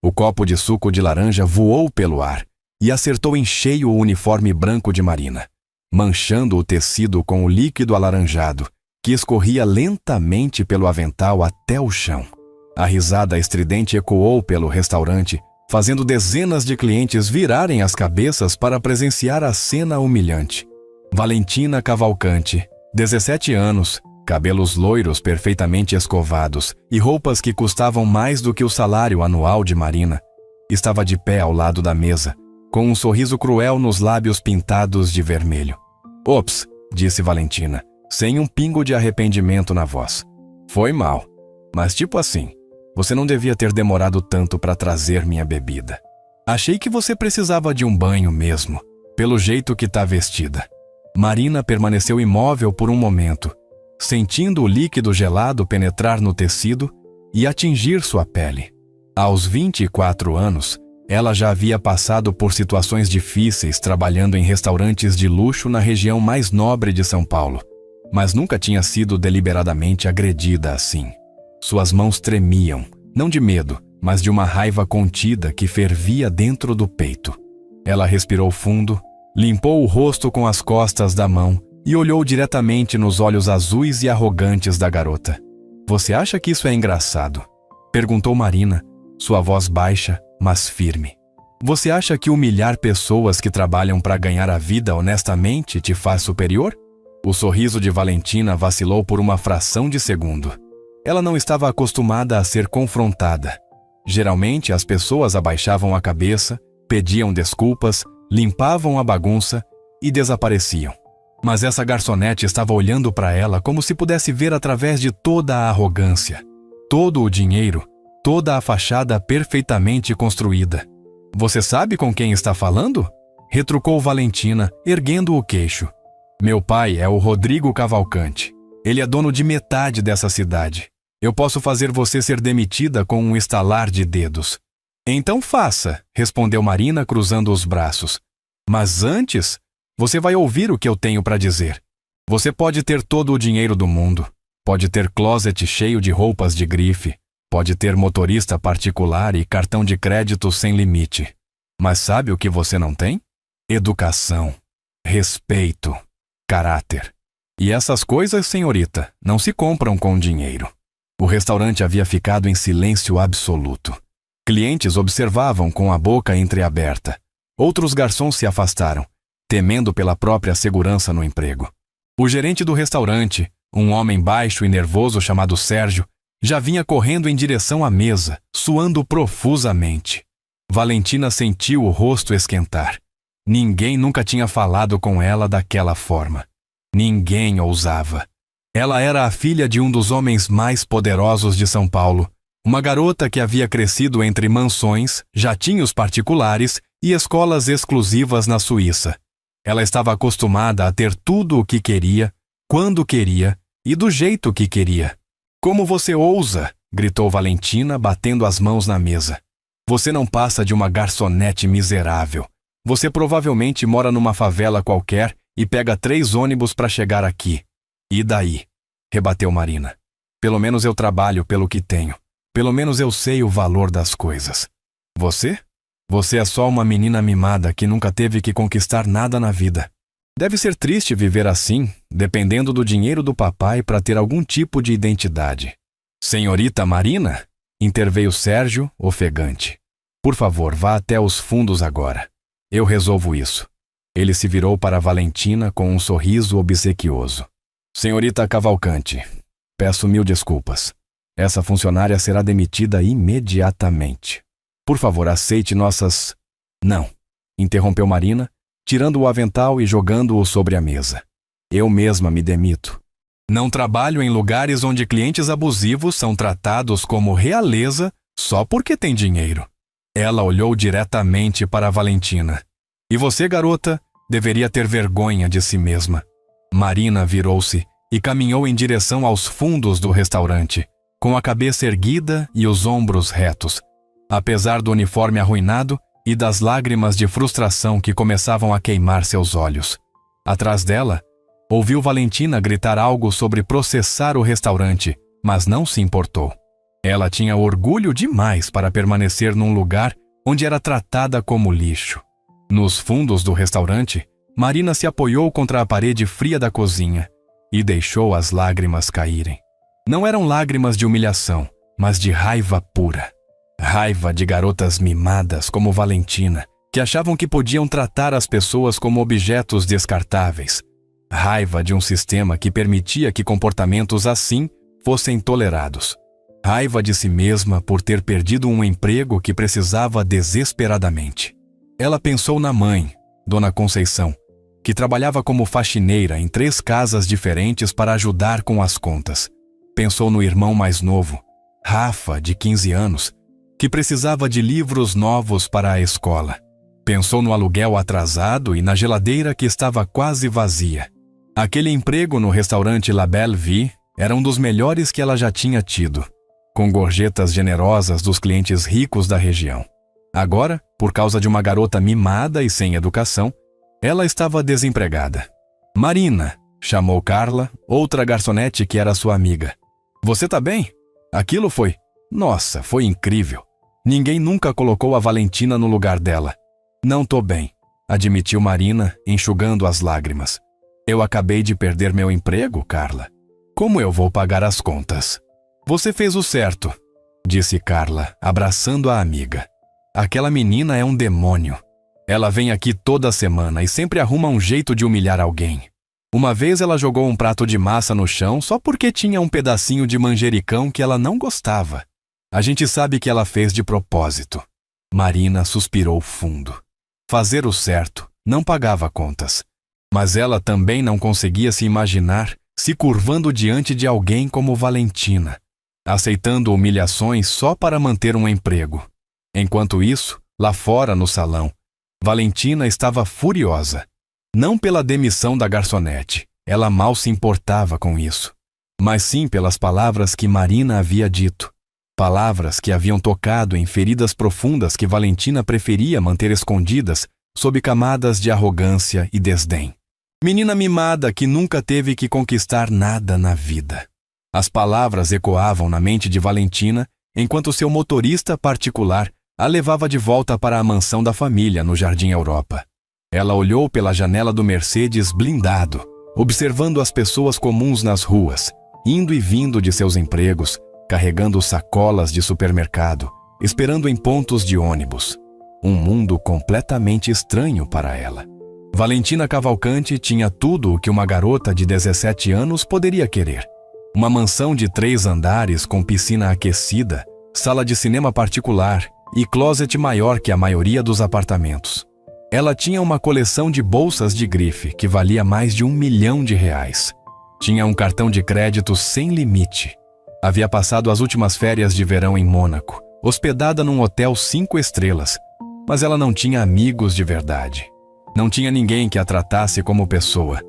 O copo de suco de laranja voou pelo ar e acertou em cheio o uniforme branco de Marina, manchando o tecido com o líquido alaranjado que escorria lentamente pelo avental até o chão. A risada estridente ecoou pelo restaurante, fazendo dezenas de clientes virarem as cabeças para presenciar a cena humilhante. Valentina Cavalcante, 17 anos, cabelos loiros perfeitamente escovados e roupas que custavam mais do que o salário anual de Marina, estava de pé ao lado da mesa, com um sorriso cruel nos lábios pintados de vermelho. «Ops», disse Valentina, sem um pingo de arrependimento na voz. «Foi mal. Mas tipo assim, você não devia ter demorado tanto para trazer minha bebida. Achei que você precisava de um banho mesmo, pelo jeito que tá vestida». Marina permaneceu imóvel por um momento, sentindo o líquido gelado penetrar no tecido e atingir sua pele. Aos 24 anos, ela já havia passado por situações difíceis trabalhando em restaurantes de luxo na região mais nobre de São Paulo, mas nunca tinha sido deliberadamente agredida assim. Suas mãos tremiam, não de medo, mas de uma raiva contida que fervia dentro do peito. Ela respirou fundo, limpou o rosto com as costas da mão e olhou diretamente nos olhos azuis e arrogantes da garota. «Você acha que isso é engraçado?» perguntou Marina, sua voz baixa, mas firme. «Você acha que humilhar pessoas que trabalham para ganhar a vida honestamente te faz superior?» O sorriso de Valentina vacilou por uma fração de segundo. Ela não estava acostumada a ser confrontada. Geralmente, as pessoas abaixavam a cabeça, pediam desculpas, limpavam a bagunça e desapareciam. Mas essa garçonete estava olhando para ela como se pudesse ver através de toda a arrogância, todo o dinheiro, toda a fachada perfeitamente construída. «Você sabe com quem está falando?» retrucou Valentina, erguendo o queixo. «Meu pai é o Rodrigo Cavalcante. Ele é dono de metade dessa cidade. Eu posso fazer você ser demitida com um estalar de dedos». «Então faça», respondeu Marina cruzando os braços. «Mas antes, você vai ouvir o que eu tenho para dizer. Você pode ter todo o dinheiro do mundo, pode ter closet cheio de roupas de grife, pode ter motorista particular e cartão de crédito sem limite. Mas sabe o que você não tem? Educação, respeito, caráter. E essas coisas, senhorita, não se compram com dinheiro». O restaurante havia ficado em silêncio absoluto. Clientes observavam com a boca entreaberta. Outros garçons se afastaram, temendo pela própria segurança no emprego. O gerente do restaurante, um homem baixo e nervoso chamado Sérgio, já vinha correndo em direção à mesa, suando profusamente. Valentina sentiu o rosto esquentar. Ninguém nunca tinha falado com ela daquela forma. Ninguém ousava. Ela era a filha de um dos homens mais poderosos de São Paulo, uma garota que havia crescido entre mansões, jatinhos particulares e escolas exclusivas na Suíça. Ela estava acostumada a ter tudo o que queria, quando queria e do jeito que queria. «Como você ousa?» gritou Valentina, batendo as mãos na mesa. «Você não passa de uma garçonete miserável. Você provavelmente mora numa favela qualquer e pega 3 ônibus para chegar aqui. E daí?» rebateu Marina. «Pelo menos eu trabalho pelo que tenho. Pelo menos eu sei o valor das coisas. Você? Você é só uma menina mimada que nunca teve que conquistar nada na vida. Deve ser triste viver assim, dependendo do dinheiro do papai para ter algum tipo de identidade». «Senhorita Marina?» interveio Sérgio, ofegante. «Por favor, vá até os fundos agora. Eu resolvo isso». Ele se virou para Valentina com um sorriso obsequioso. «Senhorita Cavalcante, peço 1000 desculpas. Essa funcionária será demitida imediatamente. Por favor, aceite nossas...» «Não», interrompeu Marina, tirando o avental e jogando-o sobre a mesa. «Eu mesma me demito. Não trabalho em lugares onde clientes abusivos são tratados como realeza só porque tem dinheiro». Ela olhou diretamente para Valentina. «E você, garota, deveria ter vergonha de si mesma». Marina virou-se e caminhou em direção aos fundos do restaurante, com a cabeça erguida e os ombros retos, apesar do uniforme arruinado e das lágrimas de frustração que começavam a queimar seus olhos. Atrás dela, ouviu Valentina gritar algo sobre processar o restaurante, mas não se importou. Ela tinha orgulho demais para permanecer num lugar onde era tratada como lixo. Nos fundos do restaurante, Marina se apoiou contra a parede fria da cozinha e deixou as lágrimas caírem. Não eram lágrimas de humilhação, mas de raiva pura. Raiva de garotas mimadas como Valentina, que achavam que podiam tratar as pessoas como objetos descartáveis. Raiva de um sistema que permitia que comportamentos assim fossem tolerados. Raiva de si mesma por ter perdido um emprego que precisava desesperadamente. Ela pensou na mãe, Dona Conceição, que trabalhava como faxineira em 3 casas diferentes para ajudar com as contas. Pensou no irmão mais novo, Rafa, de 15 anos, que precisava de livros novos para a escola. Pensou no aluguel atrasado e na geladeira que estava quase vazia. Aquele emprego no restaurante La Belle Vie era um dos melhores que ela já tinha tido, com gorjetas generosas dos clientes ricos da região. Agora, por causa de uma garota mimada e sem educação, ela estava desempregada. Marina, chamou Carla, outra garçonete que era sua amiga. Você tá bem? Aquilo foi... Nossa, foi incrível. Ninguém nunca colocou a Valentina no lugar dela. Não tô bem, admitiu Marina, enxugando as lágrimas. Eu acabei de perder meu emprego, Carla. Como eu vou pagar as contas? Você fez o certo, disse Carla, abraçando a amiga. Aquela menina é um demônio. Ela vem aqui toda semana e sempre arruma um jeito de humilhar alguém. Uma vez ela jogou um prato de massa no chão só porque tinha um pedacinho de manjericão que ela não gostava. A gente sabe que ela fez de propósito. Marina suspirou fundo. Fazer o certo não pagava contas. Mas ela também não conseguia se imaginar se curvando diante de alguém como Valentina, aceitando humilhações só para manter um emprego. Enquanto isso, lá fora no salão, Valentina estava furiosa. Não pela demissão da garçonete, ela mal se importava com isso, mas sim pelas palavras que Marina havia dito. Palavras que haviam tocado em feridas profundas que Valentina preferia manter escondidas sob camadas de arrogância e desdém. Menina mimada que nunca teve que conquistar nada na vida. As palavras ecoavam na mente de Valentina enquanto seu motorista particular a levava de volta para a mansão da família no Jardim Europa. Ela olhou pela janela do Mercedes blindado, observando as pessoas comuns nas ruas, indo e vindo de seus empregos, carregando sacolas de supermercado, esperando em pontos de ônibus. Um mundo completamente estranho para ela. Valentina Cavalcante tinha tudo o que uma garota de 17 anos poderia querer. Uma mansão de 3 andares com piscina aquecida, sala de cinema particular e closet maior que a maioria dos apartamentos. Ela tinha uma coleção de bolsas de grife que valia mais de R$1 milhão. Tinha um cartão de crédito sem limite. Havia passado as últimas férias de verão em Mônaco, hospedada num hotel 5 estrelas, mas ela não tinha amigos de verdade. Não tinha ninguém que a tratasse como pessoa,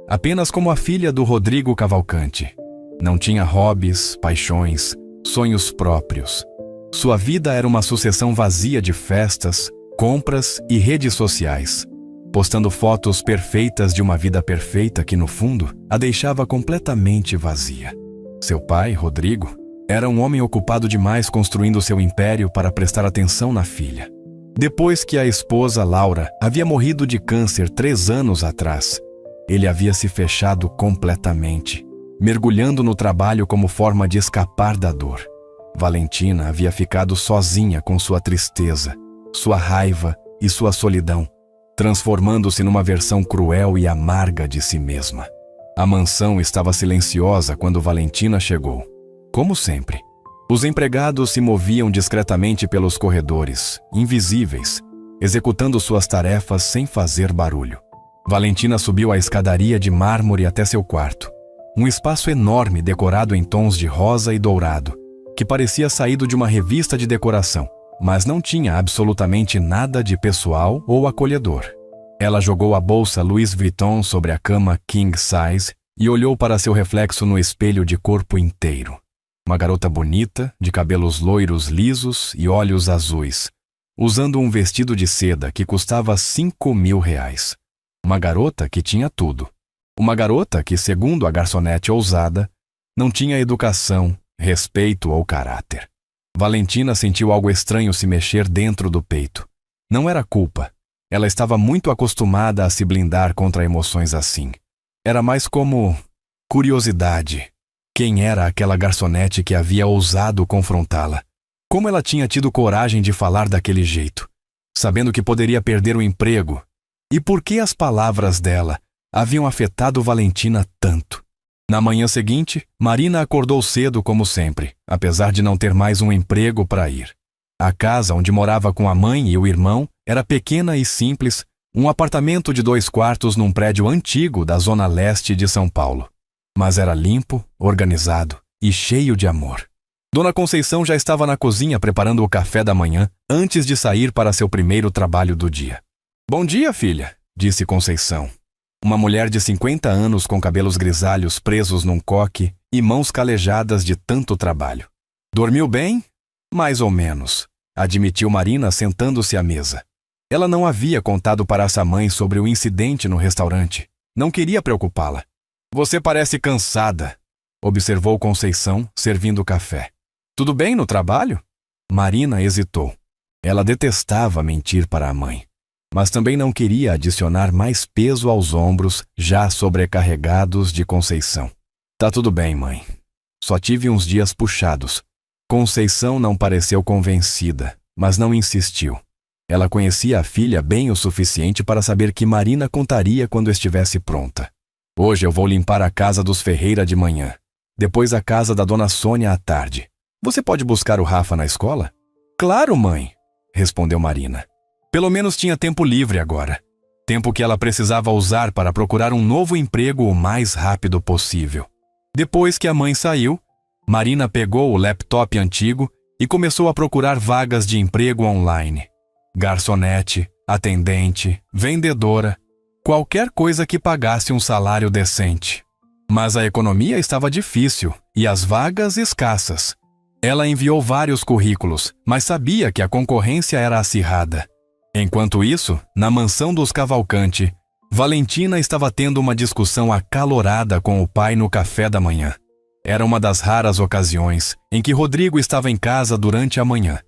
apenas como a filha do Rodrigo Cavalcante. Não tinha hobbies, paixões, sonhos próprios. Sua vida era uma sucessão vazia de festas, compras e redes sociais, postando fotos perfeitas de uma vida perfeita que, no fundo, a deixava completamente vazia. Seu pai, Rodrigo, era um homem ocupado demais construindo seu império para prestar atenção na filha. Depois que a esposa, Laura, havia morrido de câncer 3 anos atrás, ele havia se fechado completamente, mergulhando no trabalho como forma de escapar da dor. Valentina havia ficado sozinha com sua tristeza, sua raiva e sua solidão, transformando-se numa versão cruel e amarga de si mesma. A mansão estava silenciosa quando Valentina chegou. Como sempre, os empregados se moviam discretamente pelos corredores, invisíveis, executando suas tarefas sem fazer barulho. Valentina subiu a escadaria de mármore até seu quarto, um espaço enorme decorado em tons de rosa e dourado, que parecia saído de uma revista de decoração, mas não tinha absolutamente nada de pessoal ou acolhedor. Ela jogou a bolsa Louis Vuitton sobre a cama king size e olhou para seu reflexo no espelho de corpo inteiro. Uma garota bonita, de cabelos loiros lisos e olhos azuis, usando um vestido de seda que custava R$5.000. Uma garota que tinha tudo. Uma garota que, segundo a garçonete ousada, não tinha educação, respeito ou caráter. Valentina sentiu algo estranho se mexer dentro do peito. Não era culpa. Ela estava muito acostumada a se blindar contra emoções assim. Era mais como curiosidade. Quem era aquela garçonete que havia ousado confrontá-la? Como ela tinha tido coragem de falar daquele jeito, sabendo que poderia perder o emprego? E por que as palavras dela haviam afetado Valentina tanto? Na manhã seguinte, Marina acordou cedo como sempre, apesar de não ter mais um emprego para ir. A casa onde morava com a mãe e o irmão era pequena e simples, um apartamento de 2 quartos num prédio antigo da zona leste de São Paulo. Mas era limpo, organizado e cheio de amor. Dona Conceição já estava na cozinha preparando o café da manhã antes de sair para seu primeiro trabalho do dia. "Bom dia, filha", disse Conceição. Uma mulher de 50 anos com cabelos grisalhos presos num coque e mãos calejadas de tanto trabalho. "Dormiu bem?" "Mais ou menos", admitiu Marina sentando-se à mesa. Ela não havia contado para essa mãe sobre o incidente no restaurante. Não queria preocupá-la. "Você parece cansada", observou Conceição, servindo o café. "Tudo bem no trabalho?" Marina hesitou. Ela detestava mentir para a mãe, mas também não queria adicionar mais peso aos ombros já sobrecarregados de Conceição. "Tá tudo bem, mãe. Só tive uns dias puxados." Conceição não pareceu convencida, mas não insistiu. Ela conhecia a filha bem o suficiente para saber que Marina contaria quando estivesse pronta. "Hoje eu vou limpar a casa dos Ferreira de manhã, depois a casa da dona Sônia à tarde. Você pode buscar o Rafa na escola?" "Claro, mãe", respondeu Marina. Pelo menos tinha tempo livre agora. Tempo que ela precisava usar para procurar um novo emprego o mais rápido possível. Depois que a mãe saiu, Marina pegou o laptop antigo e começou a procurar vagas de emprego online. Garçonete, atendente, vendedora, qualquer coisa que pagasse um salário decente. Mas a economia estava difícil e as vagas escassas. Ela enviou vários currículos, mas sabia que a concorrência era acirrada. Enquanto isso, na mansão dos Cavalcante, Valentina estava tendo uma discussão acalorada com o pai no café da manhã. Era uma das raras ocasiões em que Rodrigo estava em casa durante a manhã,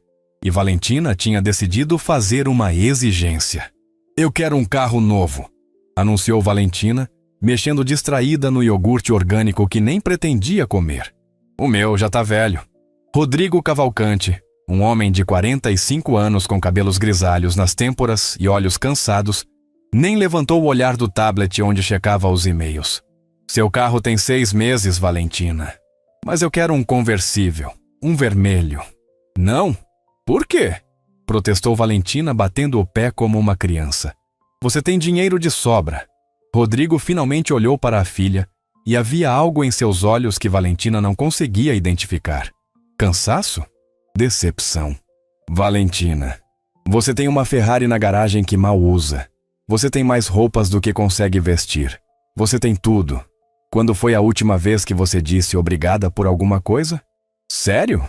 e Valentina tinha decidido fazer uma exigência. "Eu quero um carro novo", anunciou Valentina, mexendo distraída no iogurte orgânico que nem pretendia comer. "O meu já tá velho." Rodrigo Cavalcante, um homem de 45 anos com cabelos grisalhos nas têmporas e olhos cansados, nem levantou o olhar do tablet onde checava os e-mails. "Seu carro tem 6 meses, Valentina. Mas eu quero um conversível, um vermelho." "Não? Por quê?" protestou Valentina, batendo o pé como uma criança. "Você tem dinheiro de sobra." Rodrigo finalmente olhou para a filha e havia algo em seus olhos que Valentina não conseguia identificar. Cansaço? Decepção. "Valentina, você tem uma Ferrari na garagem que mal usa. Você tem mais roupas do que consegue vestir. Você tem tudo. Quando foi a última vez que você disse obrigada por alguma coisa?" "Sério?"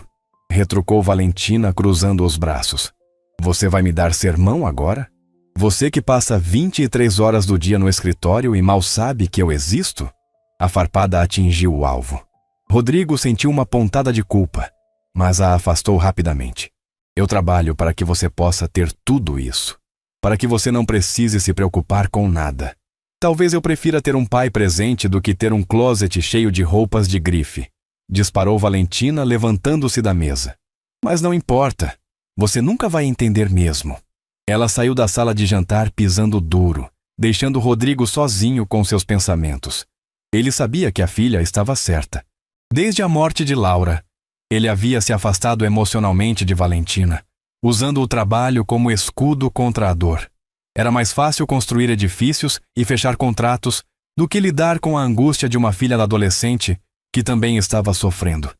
retrucou Valentina, cruzando os braços. "Você vai me dar sermão agora? Você que passa 23 horas do dia no escritório e mal sabe que eu existo?" A farpada atingiu o alvo. Rodrigo sentiu uma pontada de culpa, mas a afastou rapidamente. "Eu trabalho para que você possa ter tudo isso. Para que você não precise se preocupar com nada. Talvez eu prefira ter um pai presente do que ter um closet cheio de roupas de grife", disparou Valentina, levantando-se da mesa. "Mas não importa. Você nunca vai entender mesmo." Ela saiu da sala de jantar pisando duro, deixando Rodrigo sozinho com seus pensamentos. Ele sabia que a filha estava certa. Desde a morte de Laura, ele havia se afastado emocionalmente de Valentina, usando o trabalho como escudo contra a dor. Era mais fácil construir edifícios e fechar contratos do que lidar com a angústia de uma filha adolescente que também estava sofrendo.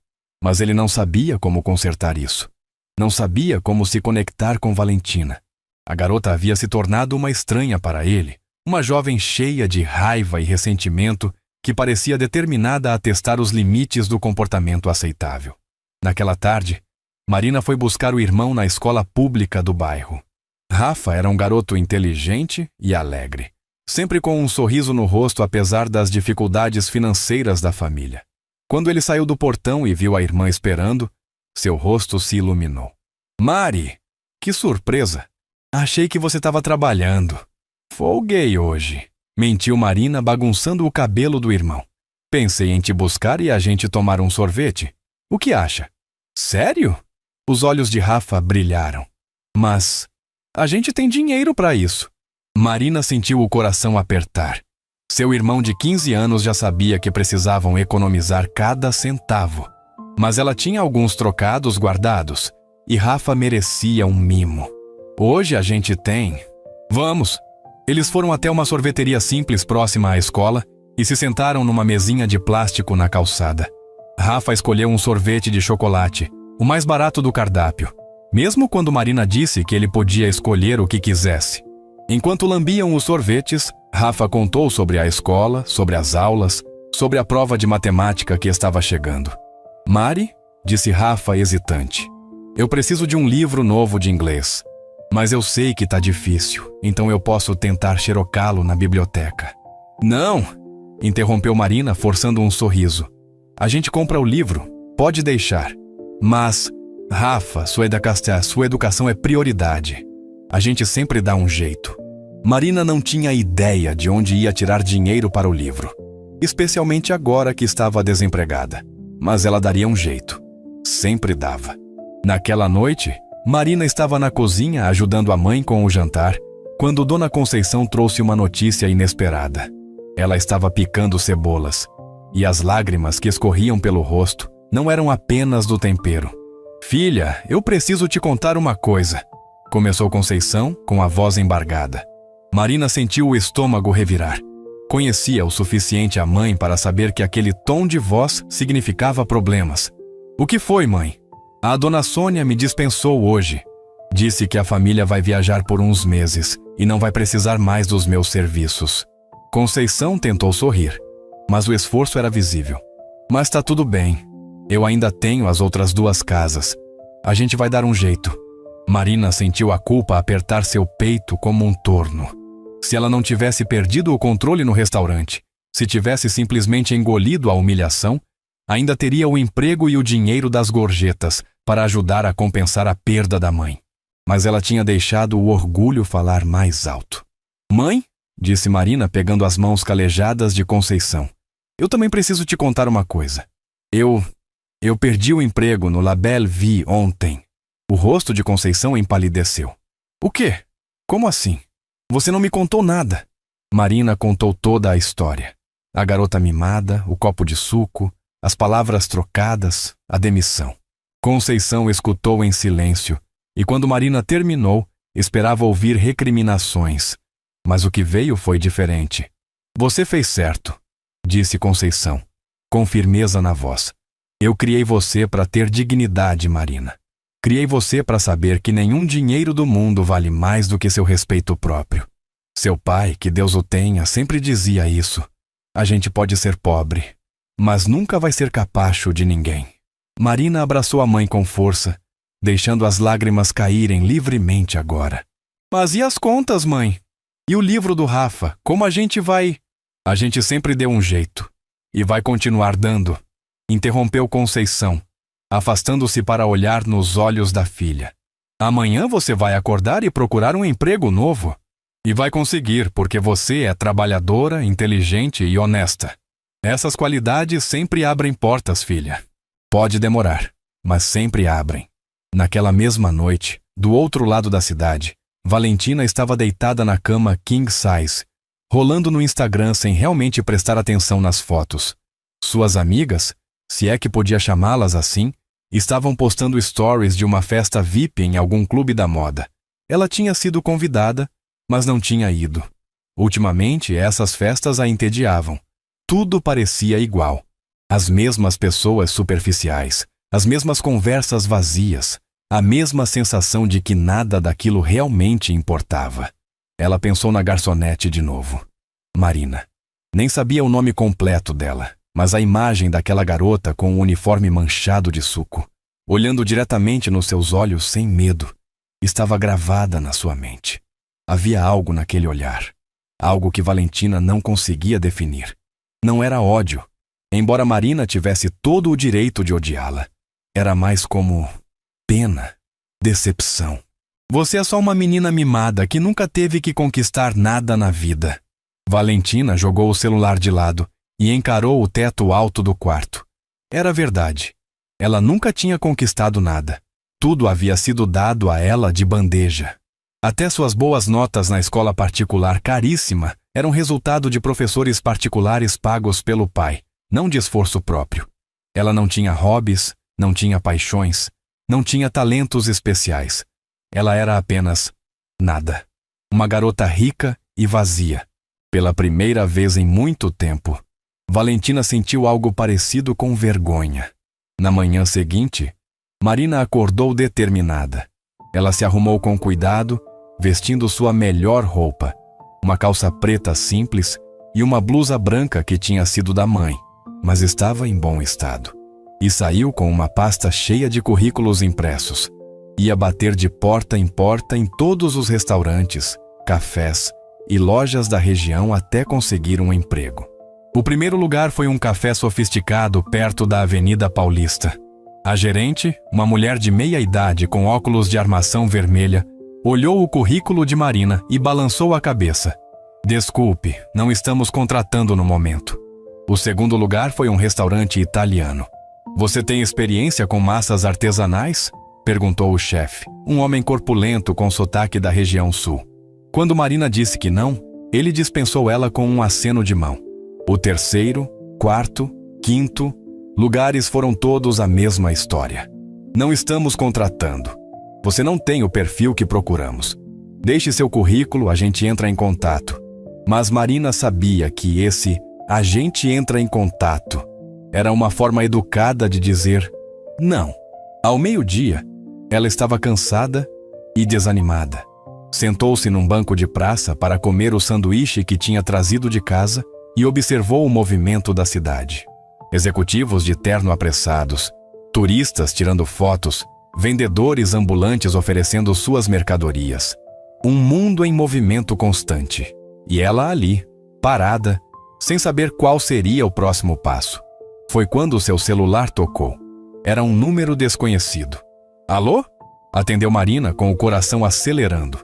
Mas ele não sabia como consertar isso. Não sabia como se conectar com Valentina. A garota havia se tornado uma estranha para ele, uma jovem cheia de raiva e ressentimento que parecia determinada a testar os limites do comportamento aceitável. Naquela tarde, Marina foi buscar o irmão na escola pública do bairro. Rafa era um garoto inteligente e alegre, sempre com um sorriso no rosto apesar das dificuldades financeiras da família. Quando ele saiu do portão e viu a irmã esperando, seu rosto se iluminou. Mari, que surpresa! Achei que você estava trabalhando. Folguei hoje, mentiu Marina, bagunçando o cabelo do irmão. Pensei em te buscar e a gente tomar um sorvete. O que acha? Sério? Os olhos de Rafa brilharam. Mas a gente tem dinheiro para isso. Marina sentiu o coração apertar. Seu irmão de 15 anos já sabia que precisavam economizar cada centavo. Mas ela tinha alguns trocados guardados e Rafa merecia um mimo. Hoje a gente tem. Vamos! Eles foram até uma sorveteria simples próxima à escola e se sentaram numa mesinha de plástico na calçada. Rafa escolheu um sorvete de chocolate, o mais barato do cardápio, mesmo quando Marina disse que ele podia escolher o que quisesse. Enquanto lambiam os sorvetes, Rafa contou sobre a escola, sobre as aulas, sobre a prova de matemática que estava chegando. Mari, disse Rafa hesitante, eu preciso de um livro novo de inglês. Mas eu sei que tá difícil, então eu posso tentar xerocá-lo na biblioteca. Não! Interrompeu Marina, forçando um sorriso. A gente compra o livro, pode deixar. Mas, Rafa, sua educação é prioridade. A gente sempre dá um jeito. Marina não tinha ideia de onde ia tirar dinheiro para o livro, especialmente agora que estava desempregada. Mas ela daria um jeito. Sempre dava. Naquela noite, Marina estava na cozinha ajudando a mãe com o jantar, quando Dona Conceição trouxe uma notícia inesperada. Ela estava picando cebolas, e as lágrimas que escorriam pelo rosto não eram apenas do tempero. Filha, eu preciso te contar uma coisa, começou Conceição com a voz embargada. Marina sentiu o estômago revirar. Conhecia o suficiente a mãe para saber que aquele tom de voz significava problemas. O que foi, mãe? A dona Sônia me dispensou hoje. Disse que a família vai viajar por uns meses e não vai precisar mais dos meus serviços. Conceição tentou sorrir, mas o esforço era visível. Mas tá tudo bem. Eu ainda tenho as outras 2 casas. A gente vai dar um jeito. Marina sentiu a culpa apertar seu peito como um torno. Se ela não tivesse perdido o controle no restaurante, se tivesse simplesmente engolido a humilhação, ainda teria o emprego e o dinheiro das gorjetas para ajudar a compensar a perda da mãe. Mas ela tinha deixado o orgulho falar mais alto. Mãe, disse Marina pegando as mãos calejadas de Conceição. Eu também preciso te contar uma coisa. Eu perdi o emprego no La Belle Vie ontem. O rosto de Conceição empalideceu. O quê? Como assim? Você não me contou nada. Marina contou toda a história. A garota mimada, o copo de suco, as palavras trocadas, a demissão. Conceição escutou em silêncio, e quando Marina terminou, esperava ouvir recriminações. Mas o que veio foi diferente. Você fez certo, disse Conceição, com firmeza na voz. Eu criei você para ter dignidade, Marina. Criei você para saber que nenhum dinheiro do mundo vale mais do que seu respeito próprio. Seu pai, que Deus o tenha, sempre dizia isso. A gente pode ser pobre, mas nunca vai ser capacho de ninguém. Marina abraçou a mãe com força, deixando as lágrimas caírem livremente agora. Mas e as contas, mãe? E o livro do Rafa? Como a gente vai? A gente sempre deu um jeito. E vai continuar dando. Interrompeu Conceição, afastando-se para olhar nos olhos da filha. Amanhã você vai acordar e procurar um emprego novo. E vai conseguir, porque você é trabalhadora, inteligente e honesta. Essas qualidades sempre abrem portas, filha. Pode demorar, mas sempre abrem. Naquela mesma noite, do outro lado da cidade, Valentina estava deitada na cama king size, rolando no Instagram sem realmente prestar atenção nas fotos. Suas amigas, se é que podia chamá-las assim, estavam postando stories de uma festa VIP em algum clube da moda. Ela tinha sido convidada, mas não tinha ido. Ultimamente, essas festas a entediavam. Tudo parecia igual. As mesmas pessoas superficiais, as mesmas conversas vazias, a mesma sensação de que nada daquilo realmente importava. Ela pensou na garçonete de novo. Marina. Nem sabia o nome completo dela, mas a imagem daquela garota com o uniforme manchado de suco, olhando diretamente nos seus olhos sem medo, estava gravada na sua mente. Havia algo naquele olhar, algo que Valentina não conseguia definir. Não era ódio, embora Marina tivesse todo o direito de odiá-la. Era mais como pena, decepção. Você é só uma menina mimada que nunca teve que conquistar nada na vida. Valentina jogou o celular de lado e encarou o teto alto do quarto. Era verdade. Ela nunca tinha conquistado nada. Tudo havia sido dado a ela de bandeja. Até suas boas notas na escola particular caríssima eram resultado de professores particulares pagos pelo pai, não de esforço próprio. Ela não tinha hobbies, não tinha paixões, não tinha talentos especiais. Ela era apenas nada. Uma garota rica e vazia. Pela primeira vez em muito tempo, Valentina sentiu algo parecido com vergonha. Na manhã seguinte, Marina acordou determinada. Ela se arrumou com cuidado, vestindo sua melhor roupa, uma calça preta simples e uma blusa branca que tinha sido da mãe, mas estava em bom estado. E saiu com uma pasta cheia de currículos impressos. Ia bater de porta em porta em todos os restaurantes, cafés e lojas da região até conseguir um emprego. O primeiro lugar foi um café sofisticado perto da Avenida Paulista. A gerente, uma mulher de meia idade com óculos de armação vermelha, olhou o currículo de Marina e balançou a cabeça. Desculpe, não estamos contratando no momento. O segundo lugar foi um restaurante italiano. Você tem experiência com massas artesanais? Perguntou o chefe, um homem corpulento com sotaque da região sul. Quando Marina disse que não, ele dispensou ela com um aceno de mão. O terceiro, quarto, quinto, lugares foram todos a mesma história. Não estamos contratando. Você não tem o perfil que procuramos. Deixe seu currículo, a gente entra em contato. Mas Marina sabia que esse "a gente entra em contato" era uma forma educada de dizer não. Ao meio-dia, ela estava cansada e desanimada. Sentou-se num banco de praça para comer o sanduíche que tinha trazido de casa e observou o movimento da cidade. Executivos de terno apressados, turistas tirando fotos, vendedores ambulantes oferecendo suas mercadorias. Um mundo em movimento constante. E ela ali, parada, sem saber qual seria o próximo passo. Foi quando seu celular tocou. Era um número desconhecido. Alô? Atendeu Marina com o coração acelerando.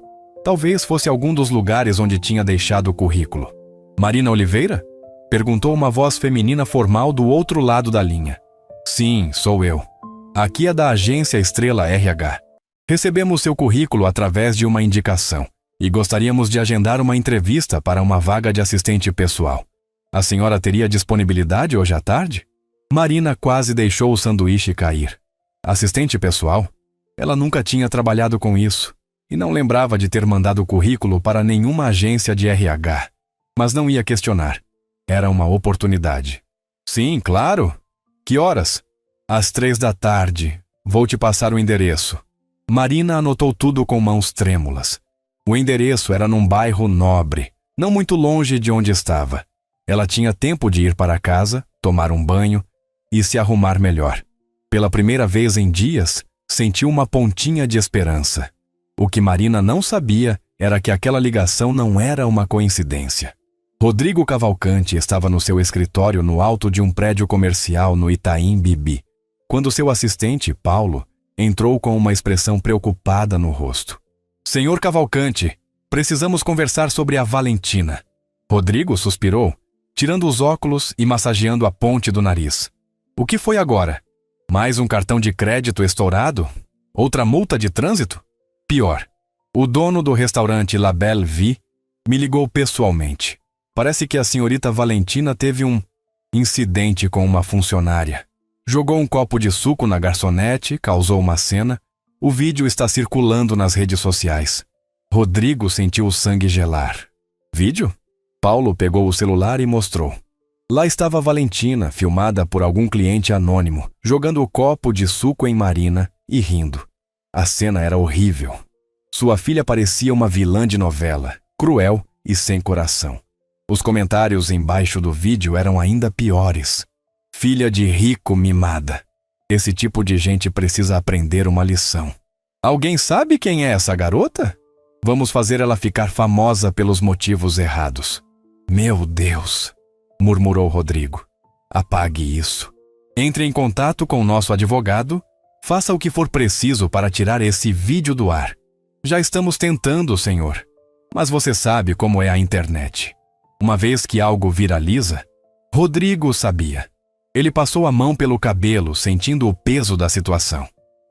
Talvez fosse algum dos lugares onde tinha deixado o currículo. Marina Oliveira? Perguntou uma voz feminina formal do outro lado da linha. Sim, sou eu. Aqui é da agência Estrela RH. Recebemos seu currículo através de uma indicação e gostaríamos de agendar uma entrevista para uma vaga de assistente pessoal. A senhora teria disponibilidade hoje à tarde? Marina quase deixou o sanduíche cair. Assistente pessoal? Ela nunca tinha trabalhado com isso e não lembrava de ter mandado o currículo para nenhuma agência de RH. Mas não ia questionar. Era uma oportunidade. Sim, claro. Que horas? Às 3 da tarde. Vou te passar o endereço. Marina anotou tudo com mãos trêmulas. O endereço era num bairro nobre, não muito longe de onde estava. Ela tinha tempo de ir para casa, tomar um banho e se arrumar melhor. Pela primeira vez em dias, sentiu uma pontinha de esperança. O que Marina não sabia era que aquela ligação não era uma coincidência. Rodrigo Cavalcante estava no seu escritório no alto de um prédio comercial no Itaim Bibi, quando seu assistente, Paulo, entrou com uma expressão preocupada no rosto. Senhor Cavalcante, precisamos conversar sobre a Valentina. Rodrigo suspirou, tirando os óculos e massageando a ponte do nariz. O que foi agora? Mais um cartão de crédito estourado? Outra multa de trânsito? Pior. O dono do restaurante La Belle Vie me ligou pessoalmente. Parece que a senhorita Valentina teve um incidente com uma funcionária. Jogou um copo de suco na garçonete, causou uma cena. O vídeo está circulando nas redes sociais. Rodrigo sentiu o sangue gelar. Vídeo? Paulo pegou o celular e mostrou. Lá estava Valentina, filmada por algum cliente anônimo, jogando o copo de suco em Marina e rindo. A cena era horrível. Sua filha parecia uma vilã de novela, cruel e sem coração. Os comentários embaixo do vídeo eram ainda piores. Filha de rico mimada. Esse tipo de gente precisa aprender uma lição. Alguém sabe quem é essa garota? Vamos fazer ela ficar famosa pelos motivos errados. Meu Deus, murmurou Rodrigo. Apague isso. Entre em contato com o nosso advogado. Faça o que for preciso para tirar esse vídeo do ar. Já estamos tentando, senhor. Mas você sabe como é a internet. Uma vez que algo viraliza, Rodrigo sabia. Ele passou a mão pelo cabelo, sentindo o peso da situação.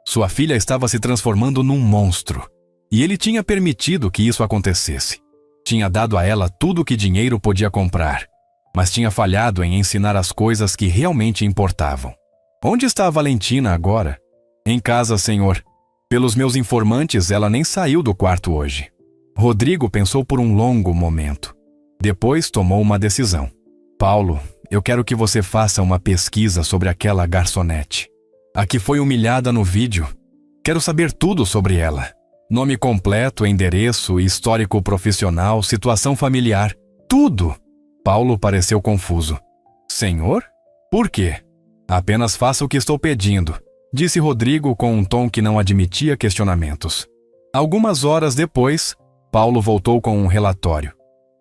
Sua filha estava se transformando num monstro. E ele tinha permitido que isso acontecesse. Tinha dado a ela tudo o que dinheiro podia comprar, mas tinha falhado em ensinar as coisas que realmente importavam. Onde está a Valentina agora? Em casa, senhor. Pelos meus informantes, ela nem saiu do quarto hoje. Rodrigo pensou por um longo momento. Depois tomou uma decisão. Paulo, eu quero que você faça uma pesquisa sobre aquela garçonete. A que foi humilhada no vídeo. Quero saber tudo sobre ela. Nome completo, endereço, histórico profissional, situação familiar. Tudo! Paulo pareceu confuso. Senhor? Por quê? Apenas faça o que estou pedindo, disse Rodrigo com um tom que não admitia questionamentos. Algumas horas depois, Paulo voltou com um relatório.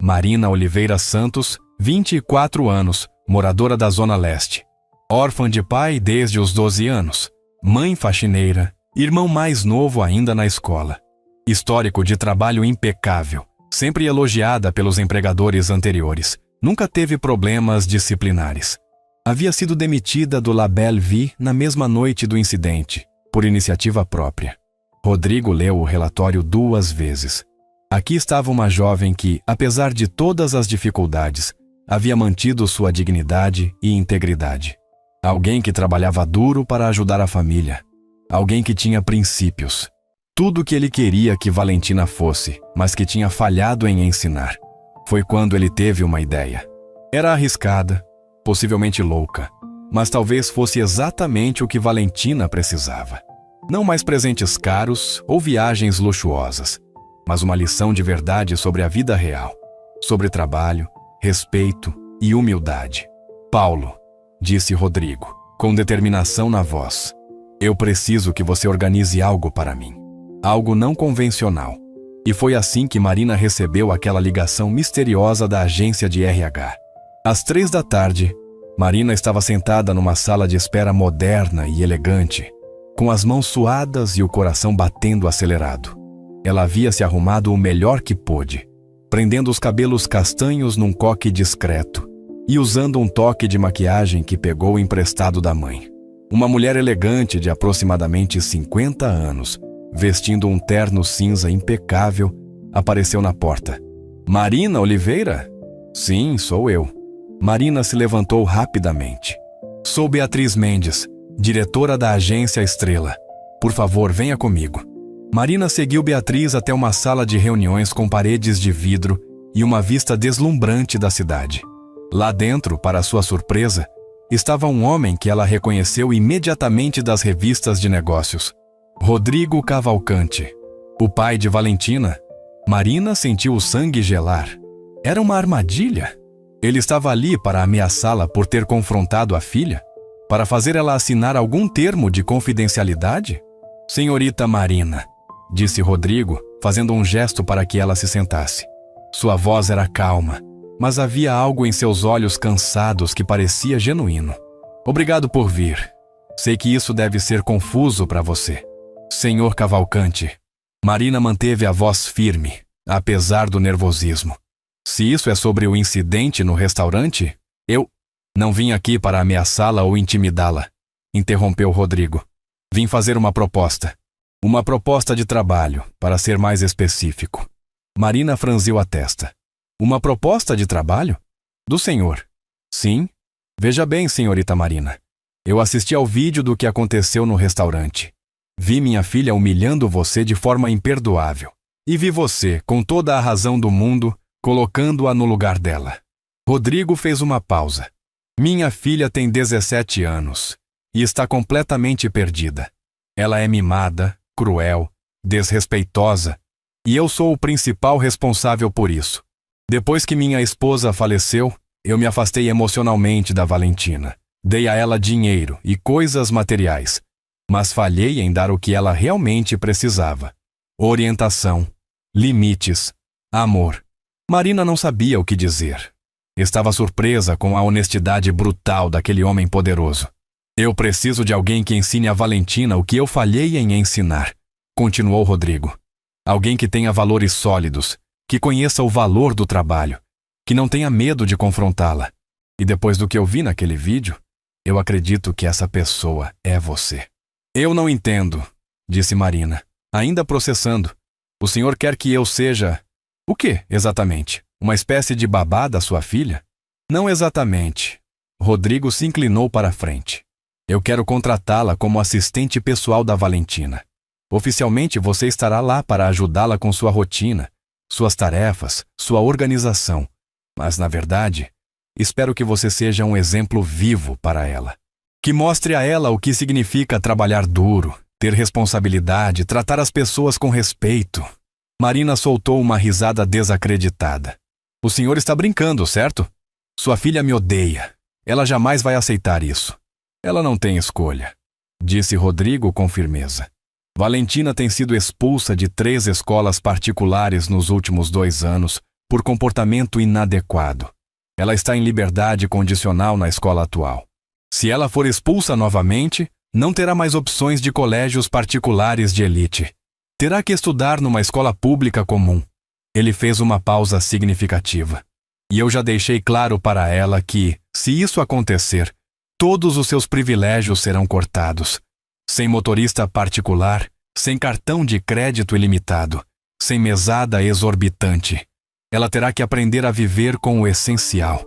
Marina Oliveira Santos, 24 anos, moradora da Zona Leste. Órfã de pai desde os 12 anos. Mãe faxineira. Irmão mais novo ainda na escola. Histórico de trabalho impecável. Sempre elogiada pelos empregadores anteriores. Nunca teve problemas disciplinares. Havia sido demitida do La Belle Vie na mesma noite do incidente, por iniciativa própria. Rodrigo leu o relatório 2 vezes. Aqui estava uma jovem que, apesar de todas as dificuldades, havia mantido sua dignidade e integridade. Alguém que trabalhava duro para ajudar a família. Alguém que tinha princípios. Tudo o que ele queria que Valentina fosse, mas que tinha falhado em ensinar. Foi quando ele teve uma ideia. Era arriscada, possivelmente louca, mas talvez fosse exatamente o que Valentina precisava. Não mais presentes caros ou viagens luxuosas, mas uma lição de verdade sobre a vida real, sobre trabalho, respeito e humildade. Paulo, disse Rodrigo, com determinação na voz, eu preciso que você organize algo para mim. Algo não convencional. E foi assim que Marina recebeu aquela ligação misteriosa da agência de RH. Às 3 da tarde, Marina estava sentada numa sala de espera moderna e elegante, com as mãos suadas e o coração batendo acelerado. Ela havia se arrumado o melhor que pôde, prendendo os cabelos castanhos num coque discreto e usando um toque de maquiagem que pegou emprestado da mãe. Uma mulher elegante de aproximadamente 50 anos, vestindo um terno cinza impecável, apareceu na porta. Marina Oliveira? Sim, sou eu. Marina se levantou rapidamente. Sou Beatriz Mendes, diretora da agência Estrela. Por favor, venha comigo. Marina seguiu Beatriz até uma sala de reuniões com paredes de vidro e uma vista deslumbrante da cidade. Lá dentro, para sua surpresa, estava um homem que ela reconheceu imediatamente das revistas de negócios. Rodrigo Cavalcante, o pai de Valentina. Marina sentiu o sangue gelar. Era uma armadilha. Ele estava ali para ameaçá-la por ter confrontado a filha? Para fazer ela assinar algum termo de confidencialidade? Senhorita Marina, disse Rodrigo, fazendo um gesto para que ela se sentasse. Sua voz era calma, mas havia algo em seus olhos cansados que parecia genuíno. Obrigado por vir. Sei que isso deve ser confuso para você. Senhor Cavalcante. Marina manteve a voz firme, apesar do nervosismo. Se isso é sobre o incidente no restaurante, eu não vim aqui para ameaçá-la ou intimidá-la, interrompeu Rodrigo. Vim fazer uma proposta. Uma proposta de trabalho, para ser mais específico. Marina franziu a testa. Uma proposta de trabalho? Do senhor. Sim. Veja bem, senhorita Marina. Eu assisti ao vídeo do que aconteceu no restaurante. Vi minha filha humilhando você de forma imperdoável. E vi você, com toda a razão do mundo, colocando-a no lugar dela. Rodrigo fez uma pausa. Minha filha tem 17 anos e está completamente perdida. Ela é mimada, cruel, desrespeitosa, e eu sou o principal responsável por isso. Depois que minha esposa faleceu, eu me afastei emocionalmente da Valentina. Dei a ela dinheiro e coisas materiais, mas falhei em dar o que ela realmente precisava. Orientação, limites, amor. Marina não sabia o que dizer. Estava surpresa com a honestidade brutal daquele homem poderoso. Eu preciso de alguém que ensine a Valentina o que eu falhei em ensinar, continuou Rodrigo. Alguém que tenha valores sólidos, que conheça o valor do trabalho, que não tenha medo de confrontá-la. E depois do que eu vi naquele vídeo, eu acredito que essa pessoa é você. Eu não entendo, disse Marina, ainda processando. O senhor quer que eu seja... O que, exatamente? Uma espécie de babá da sua filha? Não exatamente. Rodrigo se inclinou para a frente. Eu quero contratá-la como assistente pessoal da Valentina. Oficialmente você estará lá para ajudá-la com sua rotina, suas tarefas, sua organização. Mas, na verdade, espero que você seja um exemplo vivo para ela. Que mostre a ela o que significa trabalhar duro, ter responsabilidade, tratar as pessoas com respeito. Marina soltou uma risada desacreditada. O senhor está brincando, certo? Sua filha me odeia. Ela jamais vai aceitar isso. Ela não tem escolha, disse Rodrigo com firmeza. Valentina tem sido expulsa de 3 escolas particulares nos últimos 2 anos por comportamento inadequado. Ela está em liberdade condicional na escola atual. Se ela for expulsa novamente, não terá mais opções de colégios particulares de elite. Terá que estudar numa escola pública comum. Ele fez uma pausa significativa. E eu já deixei claro para ela que, se isso acontecer, todos os seus privilégios serão cortados. Sem motorista particular, sem cartão de crédito ilimitado, sem mesada exorbitante. Ela terá que aprender a viver com o essencial.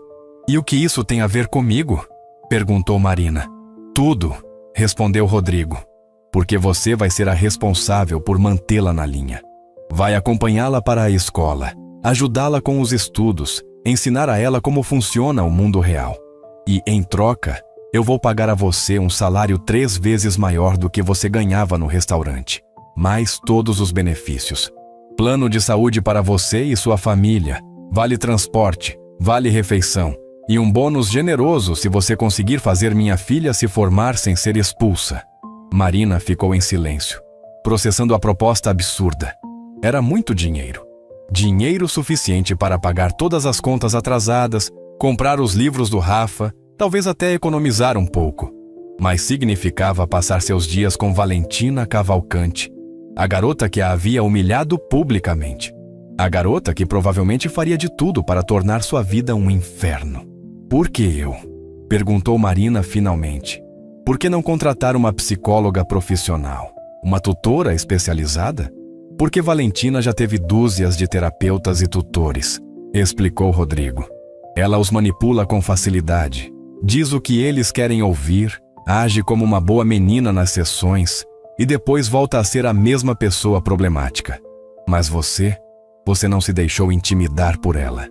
E o que isso tem a ver comigo? Perguntou Marina. Tudo, respondeu Rodrigo. Porque você vai ser a responsável por mantê-la na linha. Vai acompanhá-la para a escola, ajudá-la com os estudos, ensinar a ela como funciona o mundo real. E, em troca, eu vou pagar a você um salário 3 vezes maior do que você ganhava no restaurante, mais todos os benefícios. Plano de saúde para você e sua família, vale transporte, vale refeição e um bônus generoso se você conseguir fazer minha filha se formar sem ser expulsa. Marina ficou em silêncio, processando a proposta absurda. Era muito dinheiro. Dinheiro suficiente para pagar todas as contas atrasadas, comprar os livros do Rafa, talvez até economizar um pouco. Mas significava passar seus dias com Valentina Cavalcante, a garota que a havia humilhado publicamente. A garota que provavelmente faria de tudo para tornar sua vida um inferno. Por que eu? Perguntou Marina finalmente. Por que não contratar uma psicóloga profissional? Uma tutora especializada? Porque Valentina já teve dúzias de terapeutas e tutores, explicou Rodrigo. Ela os manipula com facilidade, diz o que eles querem ouvir, age como uma boa menina nas sessões e depois volta a ser a mesma pessoa problemática. Mas você não se deixou intimidar por ela.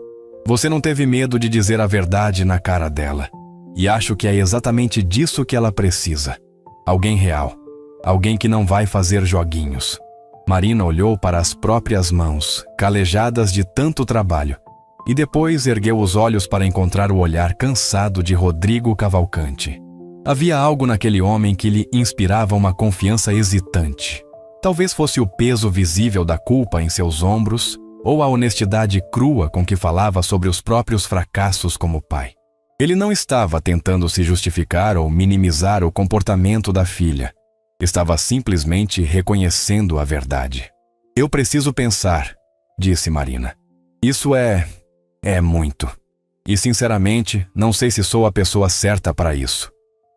Você não teve medo de dizer a verdade na cara dela. E acho que é exatamente disso que ela precisa. Alguém real. Alguém que não vai fazer joguinhos. Marina olhou para as próprias mãos, calejadas de tanto trabalho, e depois ergueu os olhos para encontrar o olhar cansado de Rodrigo Cavalcante. Havia algo naquele homem que lhe inspirava uma confiança hesitante. Talvez fosse o peso visível da culpa em seus ombros, ou a honestidade crua com que falava sobre os próprios fracassos como pai. Ele não estava tentando se justificar ou minimizar o comportamento da filha. Estava simplesmente reconhecendo a verdade. Eu preciso pensar, disse Marina. Isso é muito. E sinceramente, não sei se sou a pessoa certa para isso.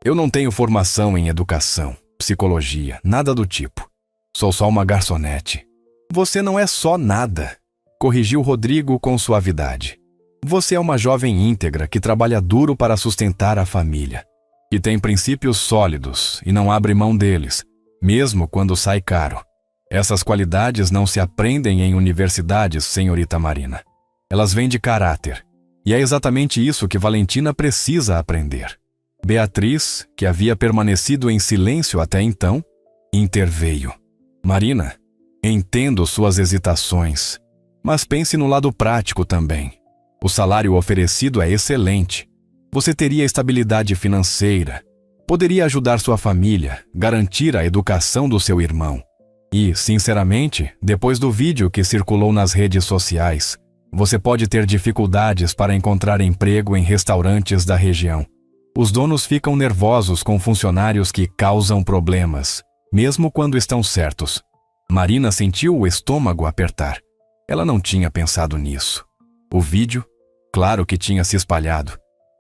Eu não tenho formação em educação, psicologia, nada do tipo. Sou só uma garçonete. Você não é só nada, corrigiu Rodrigo com suavidade. Você é uma jovem íntegra que trabalha duro para sustentar a família, que tem princípios sólidos e não abre mão deles, mesmo quando sai caro. Essas qualidades não se aprendem em universidades, senhorita Marina. Elas vêm de caráter. E é exatamente isso que Valentina precisa aprender. Beatriz, que havia permanecido em silêncio até então, interveio. Marina, entendo suas hesitações, mas pense no lado prático também. O salário oferecido é excelente. Você teria estabilidade financeira, poderia ajudar sua família, garantir a educação do seu irmão. E, sinceramente, depois do vídeo que circulou nas redes sociais, Você pode ter dificuldades para encontrar emprego em restaurantes da região. Os donos ficam nervosos com funcionários que causam problemas, mesmo quando estão certos. Marina sentiu o estômago apertar. Ela não tinha pensado nisso. O vídeo, claro que tinha se espalhado.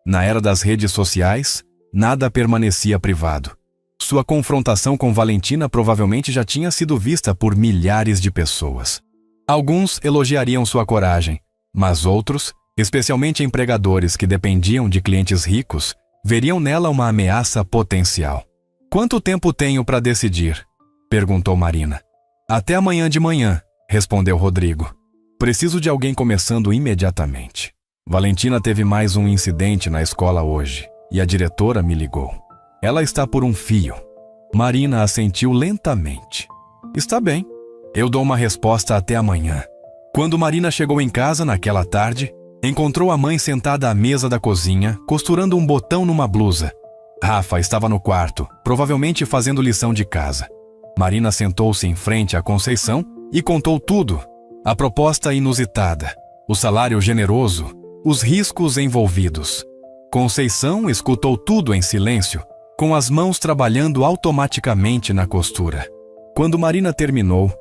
Na era das redes sociais, nada permanecia privado. Sua confrontação com Valentina provavelmente já tinha sido vista por milhares de pessoas. Alguns elogiariam sua coragem, mas outros, especialmente empregadores que dependiam de clientes ricos, veriam nela uma ameaça potencial. "Quanto tempo tenho para decidir?" perguntou Marina. "Até amanhã de manhã", respondeu Rodrigo. "Preciso de alguém começando imediatamente. Valentina teve mais um incidente na escola hoje e a diretora me ligou. Ela está por um fio." Marina assentiu lentamente. "Está bem. Eu dou uma resposta até amanhã." Quando Marina chegou em casa naquela tarde, encontrou a mãe sentada à mesa da cozinha, costurando um botão numa blusa. Rafa estava no quarto, provavelmente fazendo lição de casa. Marina sentou-se em frente à Conceição e contou tudo. A proposta inusitada, o salário generoso, os riscos envolvidos. Conceição escutou tudo em silêncio, com as mãos trabalhando automaticamente na costura. Quando Marina terminou,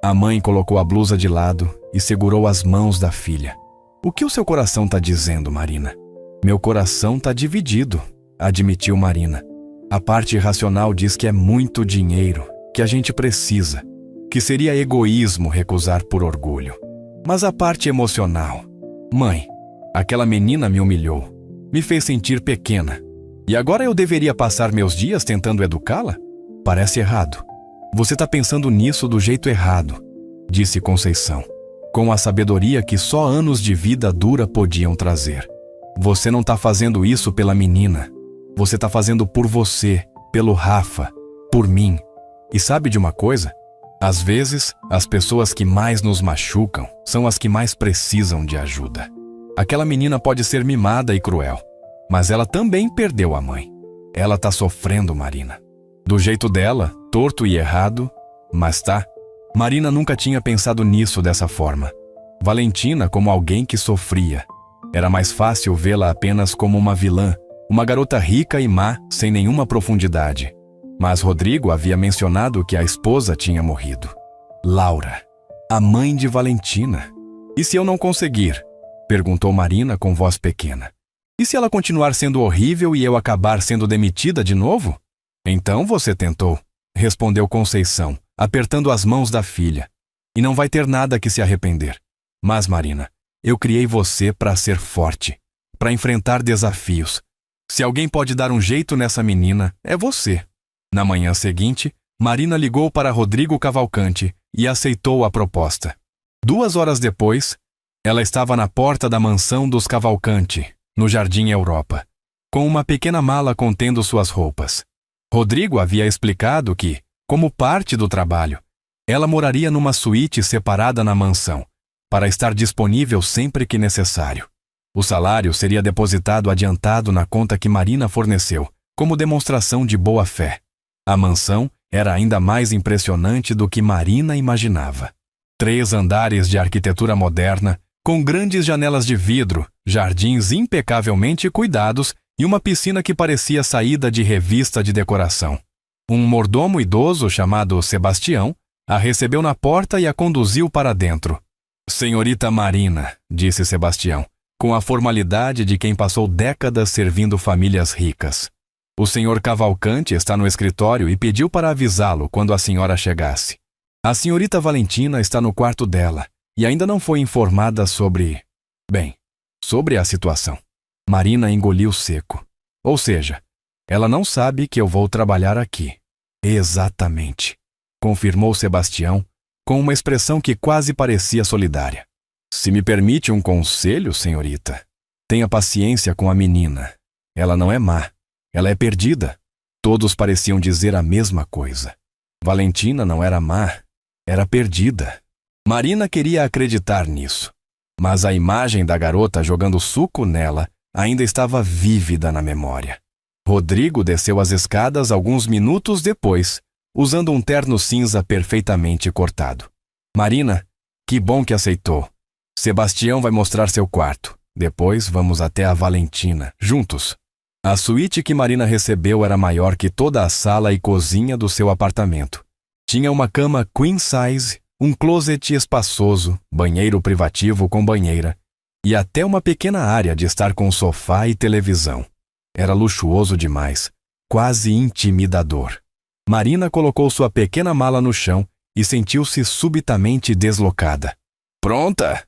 a mãe colocou a blusa de lado e segurou as mãos da filha. "O que o seu coração está dizendo, Marina?" "Meu coração está dividido", admitiu Marina. "A parte racional diz que é muito dinheiro, que a gente precisa, que seria egoísmo recusar por orgulho. Mas a parte emocional... Mãe, aquela menina me humilhou, me fez sentir pequena. E agora eu deveria passar meus dias tentando educá-la? Parece errado." "Você está pensando nisso do jeito errado", disse Conceição, com a sabedoria que só anos de vida dura podiam trazer. "Você não está fazendo isso pela menina. Você está fazendo por você, pelo Rafa, por mim. E sabe de uma coisa? Às vezes, as pessoas que mais nos machucam são as que mais precisam de ajuda. Aquela menina pode ser mimada e cruel, mas ela também perdeu a mãe. Ela está sofrendo, Marina. Do jeito dela, torto e errado, mas tá." Marina nunca tinha pensado nisso dessa forma. Valentina como alguém que sofria. Era mais fácil vê-la apenas como uma vilã, uma garota rica e má, sem nenhuma profundidade. Mas Rodrigo havia mencionado que a esposa tinha morrido. Laura, a mãe de Valentina. "E se eu não conseguir?" perguntou Marina com voz pequena. "E se ela continuar sendo horrível e eu acabar sendo demitida de novo?" "Então você tentou", respondeu Conceição, apertando as mãos da filha. "E não vai ter nada que se arrepender. Mas, Marina, eu criei você para ser forte, para enfrentar desafios. Se alguém pode dar um jeito nessa menina, é você." Na manhã seguinte, Marina ligou para Rodrigo Cavalcante e aceitou a proposta. 2 horas depois, ela estava na porta da mansão dos Cavalcante, no Jardim Europa, com uma pequena mala contendo suas roupas. Rodrigo havia explicado que, como parte do trabalho, ela moraria numa suíte separada na mansão, para estar disponível sempre que necessário. O salário seria depositado adiantado na conta que Marina forneceu, como demonstração de boa-fé. A mansão era ainda mais impressionante do que Marina imaginava. 3 andares de arquitetura moderna, com grandes janelas de vidro, jardins impecavelmente cuidados e uma piscina que parecia saída de revista de decoração. Um mordomo idoso chamado Sebastião a recebeu na porta e a conduziu para dentro. "Senhorita Marina", disse Sebastião, com a formalidade de quem passou décadas servindo famílias ricas. "O senhor Cavalcante está no escritório e pediu para avisá-lo quando a senhora chegasse. A senhorita Valentina está no quarto dela e ainda não foi informada sobre... sobre a situação." Marina engoliu seco. "Ou seja, ela não sabe que eu vou trabalhar aqui." "Exatamente", confirmou Sebastião, com uma expressão que quase parecia solidária. "Se me permite um conselho, senhorita, tenha paciência com a menina. Ela não é má. Ela é perdida." Todos pareciam dizer a mesma coisa. Valentina não era má, era perdida. Marina queria acreditar nisso, mas a imagem da garota jogando suco nela ainda estava vívida na memória. Rodrigo desceu as escadas alguns minutos depois, usando um terno cinza perfeitamente cortado. "Marina, que bom que aceitou. Sebastião vai mostrar seu quarto. Depois vamos até a Valentina, juntos. A suíte que Marina recebeu era maior que toda a sala e cozinha do seu apartamento. Tinha uma cama queen size, um closet espaçoso, banheiro privativo com banheira e até uma pequena área de estar com sofá e televisão. Era luxuoso demais, quase intimidador. Marina colocou sua pequena mala no chão e sentiu-se subitamente deslocada. "Pronta?"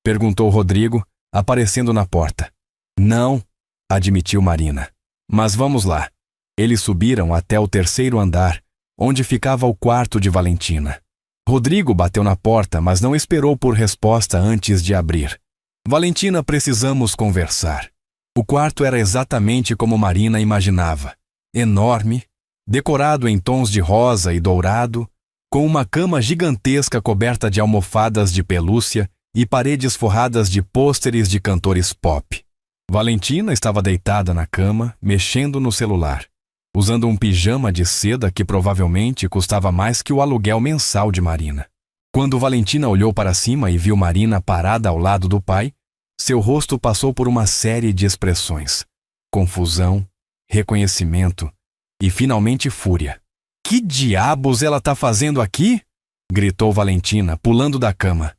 perguntou Rodrigo, aparecendo na porta. "Não", admitiu Marina. "Mas vamos lá." Eles subiram até o terceiro andar, onde ficava o quarto de Valentina. Rodrigo bateu na porta, mas não esperou por resposta antes de abrir. "Valentina, precisamos conversar." O quarto era exatamente como Marina imaginava. Enorme, decorado em tons de rosa e dourado, com uma cama gigantesca coberta de almofadas de pelúcia e paredes forradas de pôsteres de cantores pop. Valentina estava deitada na cama, mexendo no celular, usando um pijama de seda que provavelmente custava mais que o aluguel mensal de Marina. Quando Valentina olhou para cima e viu Marina parada ao lado do pai, seu rosto passou por uma série de expressões: confusão, reconhecimento e finalmente fúria. "Que diabos ela está fazendo aqui?" gritou Valentina, pulando da cama.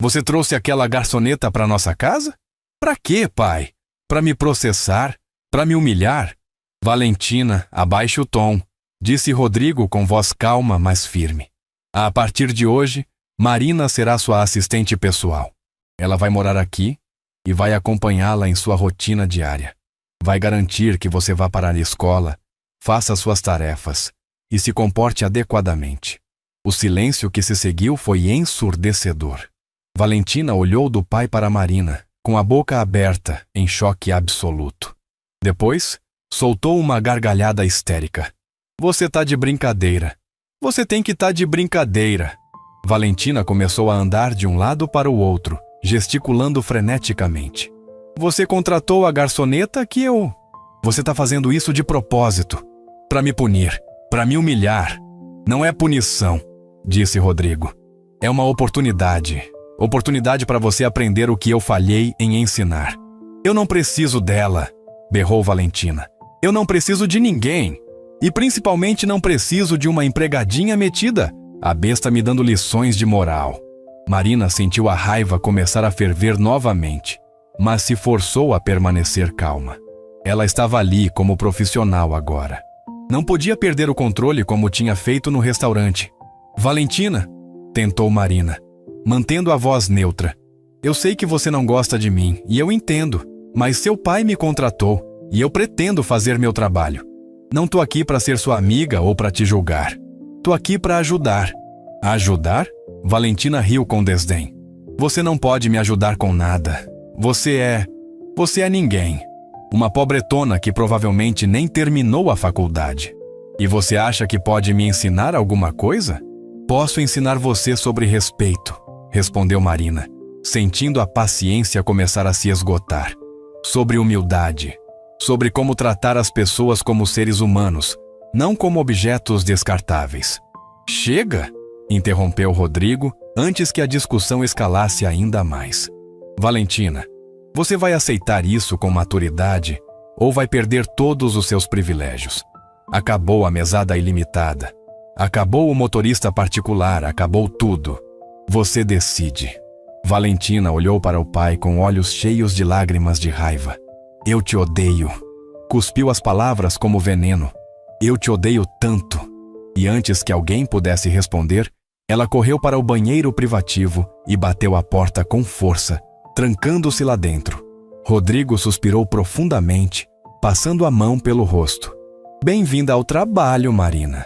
"Você trouxe aquela garçoneta para nossa casa? Para quê, pai? Para me processar? Para me humilhar?" "Valentina, abaixe o tom", disse Rodrigo com voz calma, mas firme. "A partir de hoje, Marina será sua assistente pessoal. Ela vai morar aqui e vai acompanhá-la em sua rotina diária. Vai garantir que você vá para a escola, faça suas tarefas e se comporte adequadamente." O silêncio que se seguiu foi ensurdecedor. Valentina olhou do pai para Marina, com a boca aberta, em choque absoluto. Depois, soltou uma gargalhada histérica. "Você tá de brincadeira. Você tem que tá de brincadeira." Valentina começou a andar de um lado para o outro, gesticulando freneticamente. "Você contratou a garçoneta que eu... Você tá fazendo isso de propósito. Para me punir, para me humilhar." "Não é punição", disse Rodrigo. "É uma oportunidade. Oportunidade para você aprender o que eu falhei em ensinar." "Eu não preciso dela", berrou Valentina. "Eu não preciso de ninguém. E principalmente não preciso de uma empregadinha metida, a besta me dando lições de moral." Marina sentiu a raiva começar a ferver novamente, mas se forçou a permanecer calma. Ela estava ali como profissional agora. Não podia perder o controle como tinha feito no restaurante. "Valentina", tentou Marina, mantendo a voz neutra. "Eu sei que você não gosta de mim, e eu entendo, mas seu pai me contratou, e eu pretendo fazer meu trabalho. Não tô aqui para ser sua amiga ou para te julgar. Tô aqui para ajudar." "Ajudar?" Valentina riu com desdém. "Você não pode me ajudar com nada. Você é ninguém. Uma pobretona que provavelmente nem terminou a faculdade. E você acha que pode me ensinar alguma coisa?" "Posso ensinar você sobre respeito", respondeu Marina, sentindo a paciência começar a se esgotar. "Sobre humildade. Sobre como tratar as pessoas como seres humanos, não como objetos descartáveis." "Chega!" interrompeu Rodrigo, antes que a discussão escalasse ainda mais. "Valentina, você vai aceitar isso com maturidade ou vai perder todos os seus privilégios? Acabou a mesada ilimitada. Acabou o motorista particular, acabou tudo. Você decide." Valentina olhou para o pai com olhos cheios de lágrimas de raiva. "Eu te odeio." Cuspiu as palavras como veneno. "Eu te odeio tanto." E antes que alguém pudesse responder, ela correu para o banheiro privativo e bateu a porta com força, trancando-se lá dentro. Rodrigo suspirou profundamente, passando a mão pelo rosto. "Bem-vinda ao trabalho, Marina."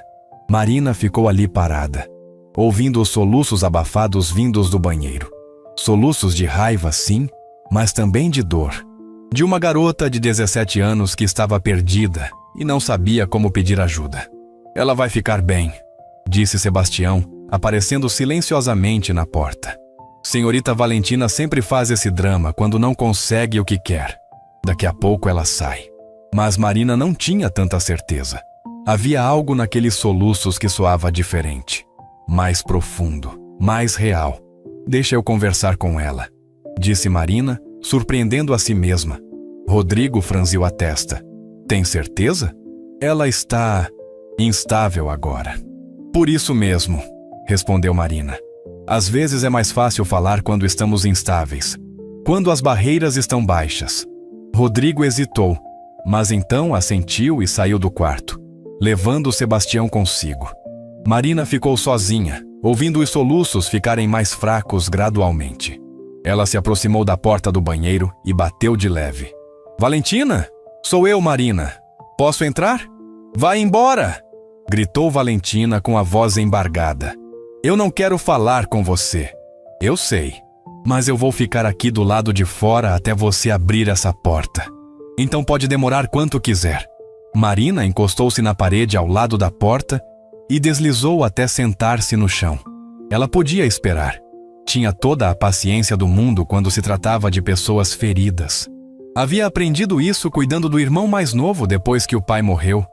Marina ficou ali parada, ouvindo os soluços abafados vindos do banheiro. Soluços de raiva, sim, mas também de dor. De uma garota de 17 anos que estava perdida e não sabia como pedir ajuda. "Ela vai ficar bem", disse Sebastião, aparecendo silenciosamente na porta. "Senhorita Valentina sempre faz esse drama quando não consegue o que quer. Daqui a pouco ela sai." Mas Marina não tinha tanta certeza. Havia algo naqueles soluços que soava diferente. Mais profundo, mais real. "Deixa eu conversar com ela." disse Marina, surpreendendo a si mesma. Rodrigo franziu a testa. Tem certeza? Ela está instável agora. Por isso mesmo, respondeu Marina. Às vezes é mais fácil falar quando estamos instáveis, quando as barreiras estão baixas. Rodrigo hesitou, mas então assentiu e saiu do quarto, levando Sebastião consigo. Marina ficou sozinha, ouvindo os soluços ficarem mais fracos gradualmente. Ela se aproximou da porta do banheiro e bateu de leve. Valentina? Sou eu, Marina. Posso entrar? Vai embora! Gritou Valentina com a voz embargada. Eu não quero falar com você. Eu sei, mas eu vou ficar aqui do lado de fora até você abrir essa porta. Então pode demorar quanto quiser. Marina encostou-se na parede ao lado da porta e deslizou até sentar-se no chão. Ela podia esperar. Tinha toda a paciência do mundo quando se tratava de pessoas feridas. Havia aprendido isso cuidando do irmão mais novo depois que o pai morreu,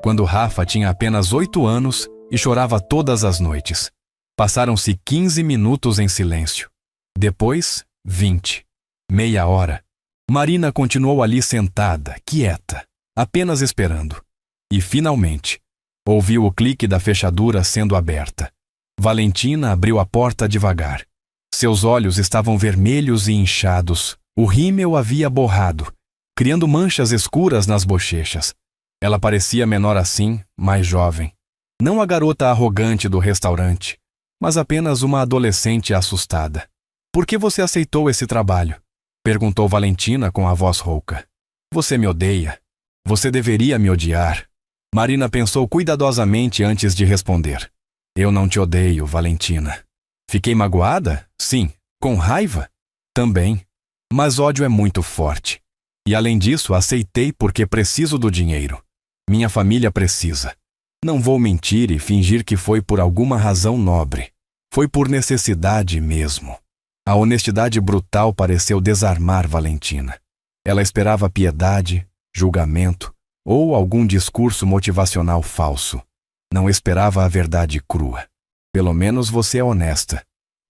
quando Rafa tinha apenas 8 anos e chorava todas as noites. Passaram-se 15 minutos em silêncio. Depois, 20. Meia hora. Marina continuou ali sentada, quieta, apenas esperando. E, finalmente, ouviu o clique da fechadura sendo aberta. Valentina abriu a porta devagar. Seus olhos estavam vermelhos e inchados. O rímel havia borrado, criando manchas escuras nas bochechas. Ela parecia menor assim, mais jovem. Não a garota arrogante do restaurante, mas apenas uma adolescente assustada. Por que você aceitou esse trabalho? Perguntou Valentina com a voz rouca. Você me odeia. Você deveria me odiar. Marina pensou cuidadosamente antes de responder. Eu não te odeio, Valentina. Fiquei magoada? Sim. Com raiva? Também. Mas ódio é muito forte. E além disso, aceitei porque preciso do dinheiro. Minha família precisa. Não vou mentir e fingir que foi por alguma razão nobre. Foi por necessidade mesmo. A honestidade brutal pareceu desarmar Valentina. Ela esperava piedade, julgamento ou algum discurso motivacional falso. Não esperava a verdade crua. Pelo menos você é honesta,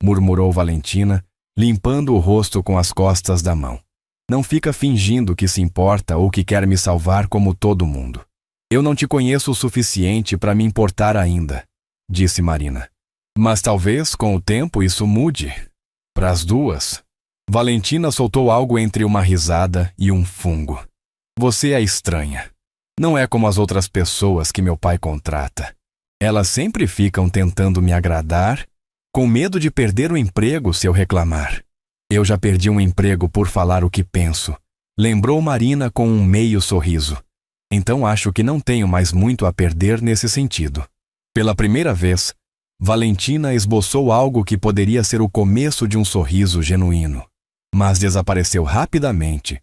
murmurou Valentina, limpando o rosto com as costas da mão. Não fica fingindo que se importa ou que quer me salvar como todo mundo. Eu não te conheço o suficiente para me importar ainda, disse Marina. Mas talvez, com o tempo, isso mude. Para as duas. Valentina soltou algo entre uma risada e um fungo. Você é estranha. Não é como as outras pessoas que meu pai contrata. Elas sempre ficam tentando me agradar, com medo de perder o emprego se eu reclamar. Eu já perdi um emprego por falar o que penso, lembrou Marina com um meio sorriso. Então acho que não tenho mais muito a perder nesse sentido. Pela primeira vez, Valentina esboçou algo que poderia ser o começo de um sorriso genuíno, mas desapareceu rapidamente,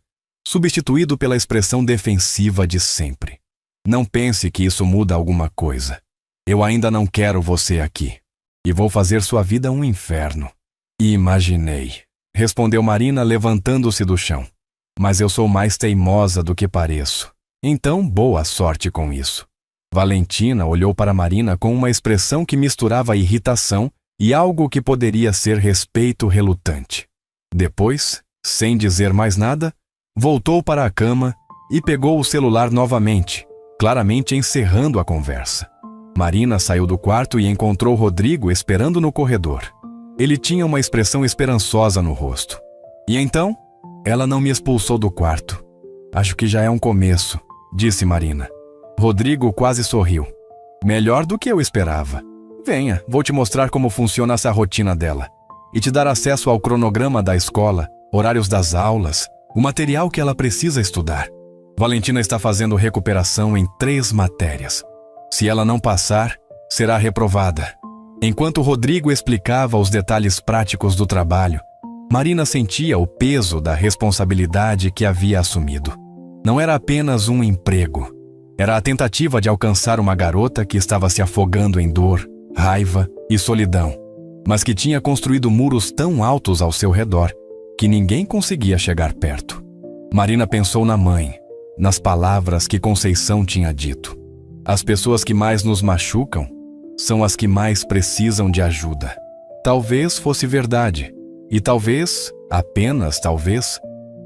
substituído pela expressão defensiva de sempre. Não pense que isso muda alguma coisa. Eu ainda não quero você aqui, e vou fazer sua vida um inferno. Imaginei, respondeu Marina levantando-se do chão. Mas eu sou mais teimosa do que pareço. Então, boa sorte com isso. Valentina olhou para Marina com uma expressão que misturava irritação e algo que poderia ser respeito relutante. Depois, sem dizer mais nada, voltou para a cama e pegou o celular novamente, claramente encerrando a conversa. Marina saiu do quarto e encontrou Rodrigo esperando no corredor. Ele tinha uma expressão esperançosa no rosto. E então, ela não me expulsou do quarto. Acho que já é um começo, disse Marina. Rodrigo quase sorriu. Melhor do que eu esperava. Venha, vou te mostrar como funciona essa rotina dela. E te dar acesso ao cronograma da escola, horários das aulas, o material que ela precisa estudar. Valentina está fazendo recuperação em 3 matérias. Se ela não passar, será reprovada. Enquanto Rodrigo explicava os detalhes práticos do trabalho, Marina sentia o peso da responsabilidade que havia assumido. Não era apenas um emprego. Era a tentativa de alcançar uma garota que estava se afogando em dor, raiva e solidão, mas que tinha construído muros tão altos ao seu redor que ninguém conseguia chegar perto. Marina pensou na mãe, nas palavras que Conceição tinha dito. As pessoas que mais nos machucam são as que mais precisam de ajuda. Talvez fosse verdade, e talvez Apenas, talvez,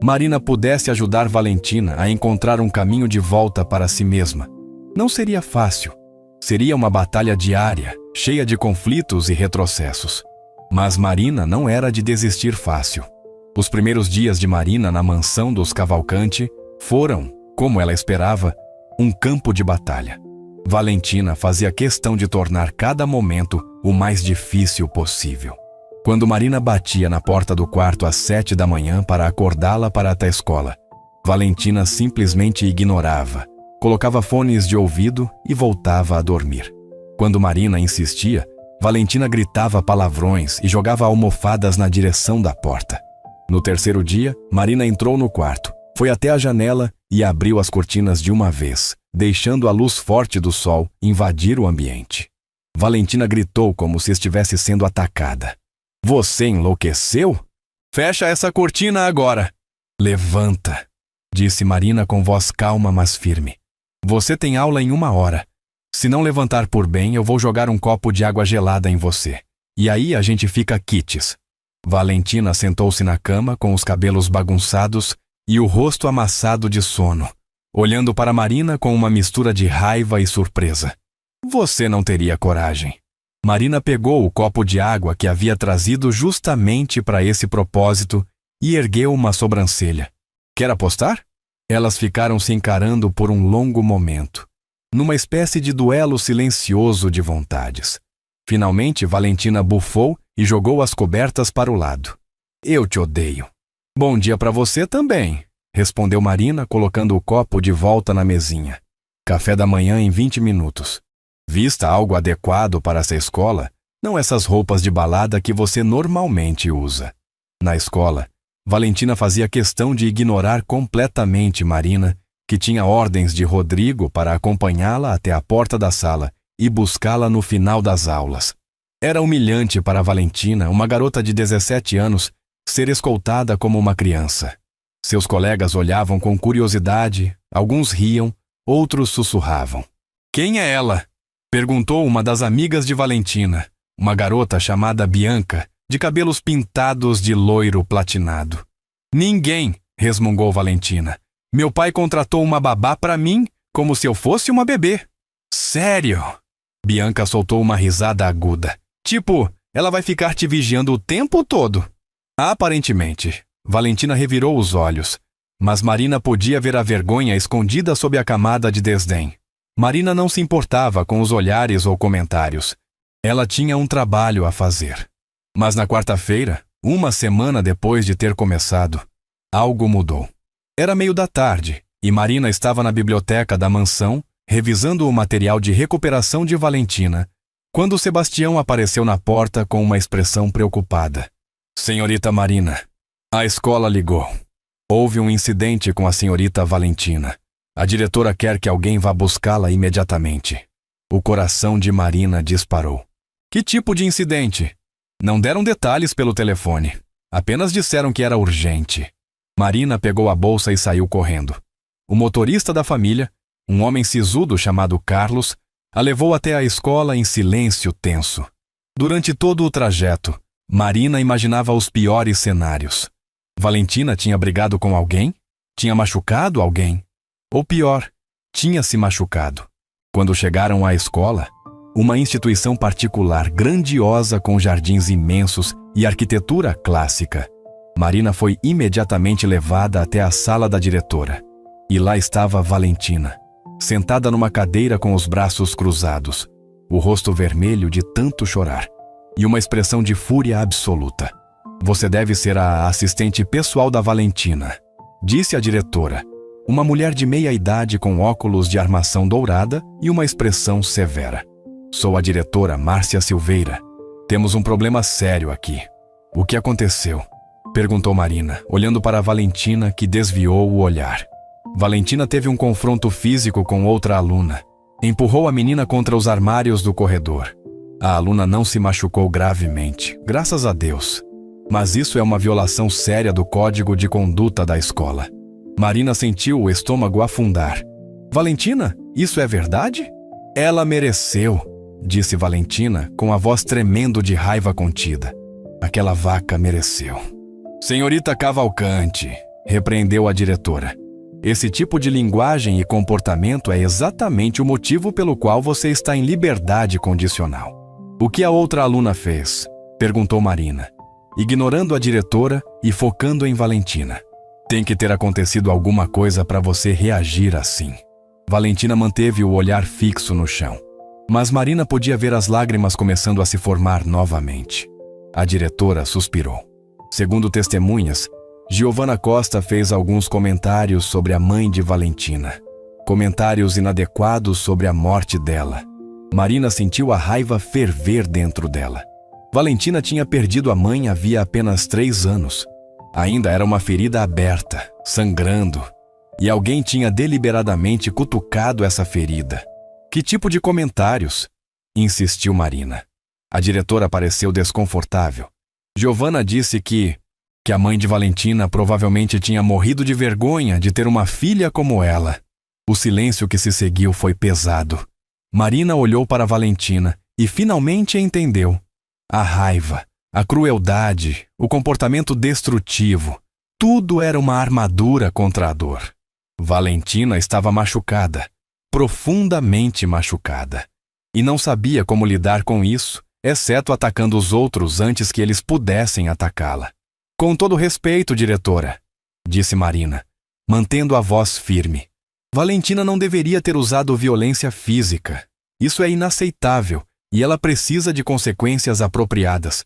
Marina pudesse ajudar Valentina a encontrar um caminho de volta para si mesma. Não seria fácil. Seria uma batalha diária, cheia de conflitos e retrocessos. Mas Marina não era de desistir fácil. Os primeiros dias de Marina na mansão dos Cavalcanti foram, como ela esperava, um campo de batalha. Valentina fazia questão de tornar cada momento o mais difícil possível. Quando Marina batia na porta do quarto às 7 da manhã para acordá-la para ir à escola, Valentina simplesmente ignorava, colocava fones de ouvido e voltava a dormir. Quando Marina insistia, Valentina gritava palavrões e jogava almofadas na direção da porta. No terceiro dia, Marina entrou no quarto, foi até a janela e abriu as cortinas de uma vez, deixando a luz forte do sol invadir o ambiente. Valentina gritou como se estivesse sendo atacada. Você enlouqueceu? Fecha essa cortina agora! Levanta, disse Marina com voz calma mas firme. Você tem aula em 1 hora. Se não levantar por bem, eu vou jogar um copo de água gelada em você. E aí a gente fica quites. Valentina sentou-se na cama com os cabelos bagunçados e o rosto amassado de sono, olhando para Marina com uma mistura de raiva e surpresa. Você não teria coragem. Marina pegou o copo de água que havia trazido justamente para esse propósito e ergueu uma sobrancelha. Quer apostar? Elas ficaram se encarando por um longo momento, numa espécie de duelo silencioso de vontades. Finalmente, Valentina bufou e jogou as cobertas para o lado. Eu te odeio. Bom dia para você também, respondeu Marina, colocando o copo de volta na mesinha. Café da manhã em 20 minutos. Vista algo adequado para essa escola, não essas roupas de balada que você normalmente usa. Na escola, Valentina fazia questão de ignorar completamente Marina, que tinha ordens de Rodrigo para acompanhá-la até a porta da sala e buscá-la no final das aulas. Era humilhante para Valentina, uma garota de 17 anos, ser escoltada como uma criança. Seus colegas olhavam com curiosidade, alguns riam, outros sussurravam. Quem é ela? Perguntou uma das amigas de Valentina, uma garota chamada Bianca, de cabelos pintados de loiro platinado. Ninguém, resmungou Valentina. Meu pai contratou uma babá para mim, como se eu fosse uma bebê. Sério? Bianca soltou uma risada aguda. Tipo, ela vai ficar te vigiando o tempo todo. Aparentemente. Valentina revirou os olhos, mas Marina podia ver a vergonha escondida sob a camada de desdém. Marina não se importava com os olhares ou comentários. Ela tinha um trabalho a fazer. Mas na quarta-feira, 1 semana depois de ter começado, algo mudou. Era meio da tarde e Marina estava na biblioteca da mansão, revisando o material de recuperação de Valentina, quando Sebastião apareceu na porta com uma expressão preocupada. Senhorita Marina, a escola ligou. Houve um incidente com a senhorita Valentina. A diretora quer que alguém vá buscá-la imediatamente. O coração de Marina disparou. Que tipo de incidente? Não deram detalhes pelo telefone. Apenas disseram que era urgente. Marina pegou a bolsa e saiu correndo. O motorista da família, um homem sisudo chamado Carlos, a levou até a escola em silêncio tenso. Durante todo o trajeto, Marina imaginava os piores cenários. Valentina tinha brigado com alguém? Tinha machucado alguém? Ou pior, tinha se machucado. Quando chegaram à escola, uma instituição particular grandiosa com jardins imensos e arquitetura clássica, Marina foi imediatamente levada até a sala da diretora. E lá estava Valentina, sentada numa cadeira com os braços cruzados, o rosto vermelho de tanto chorar, e uma expressão de fúria absoluta. Você deve ser a assistente pessoal da Valentina, disse a diretora, uma mulher de meia idade com óculos de armação dourada e uma expressão severa. Sou a diretora Márcia Silveira. Temos um problema sério aqui. O que aconteceu? Perguntou Marina, olhando para Valentina, que desviou o olhar. Valentina teve um confronto físico com outra aluna. Empurrou a menina contra os armários do corredor. A aluna não se machucou gravemente, graças a Deus. Mas isso é uma violação séria do código de conduta da escola. Marina sentiu o estômago afundar. Valentina, isso é verdade? Ela mereceu, disse Valentina com a voz tremendo de raiva contida. Aquela vaca mereceu. Senhorita Cavalcante, repreendeu a diretora. Esse tipo de linguagem e comportamento é exatamente o motivo pelo qual você está em liberdade condicional. O que a outra aluna fez? Perguntou Marina, ignorando a diretora e focando em Valentina. Tem que ter acontecido alguma coisa para você reagir assim. Valentina manteve o olhar fixo no chão. Mas Marina podia ver as lágrimas começando a se formar novamente. A diretora suspirou. Segundo testemunhas, Giovana Costa fez alguns comentários sobre a mãe de Valentina. Comentários inadequados sobre a morte dela. Marina sentiu a raiva ferver dentro dela. Valentina tinha perdido a mãe havia apenas 3 anos. Ainda era uma ferida aberta, sangrando. E alguém tinha deliberadamente cutucado essa ferida. Que tipo de comentários? Insistiu Marina. A diretora pareceu desconfortável. Giovana disse que a mãe de Valentina provavelmente tinha morrido de vergonha de ter uma filha como ela. O silêncio que se seguiu foi pesado. Marina olhou para Valentina e finalmente entendeu. A raiva, a crueldade, o comportamento destrutivo, tudo era uma armadura contra a dor. Valentina estava machucada, profundamente machucada, e não sabia como lidar com isso, exceto atacando os outros antes que eles pudessem atacá-la. Com todo respeito, diretora, disse Marina, mantendo a voz firme. Valentina não deveria ter usado violência física. Isso é inaceitável e ela precisa de consequências apropriadas.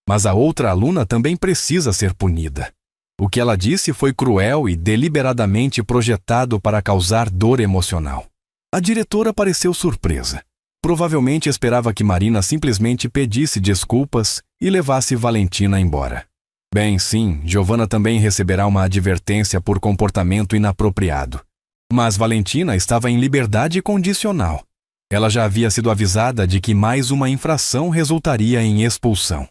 Mas a outra aluna também precisa ser punida. O que ela disse foi cruel e deliberadamente projetado para causar dor emocional. A diretora pareceu surpresa. Provavelmente esperava que Marina simplesmente pedisse desculpas e levasse Valentina embora. Bem, sim, Giovana também receberá uma advertência por comportamento inapropriado. Mas Valentina estava em liberdade condicional. Ela já havia sido avisada de que mais uma infração resultaria em expulsão.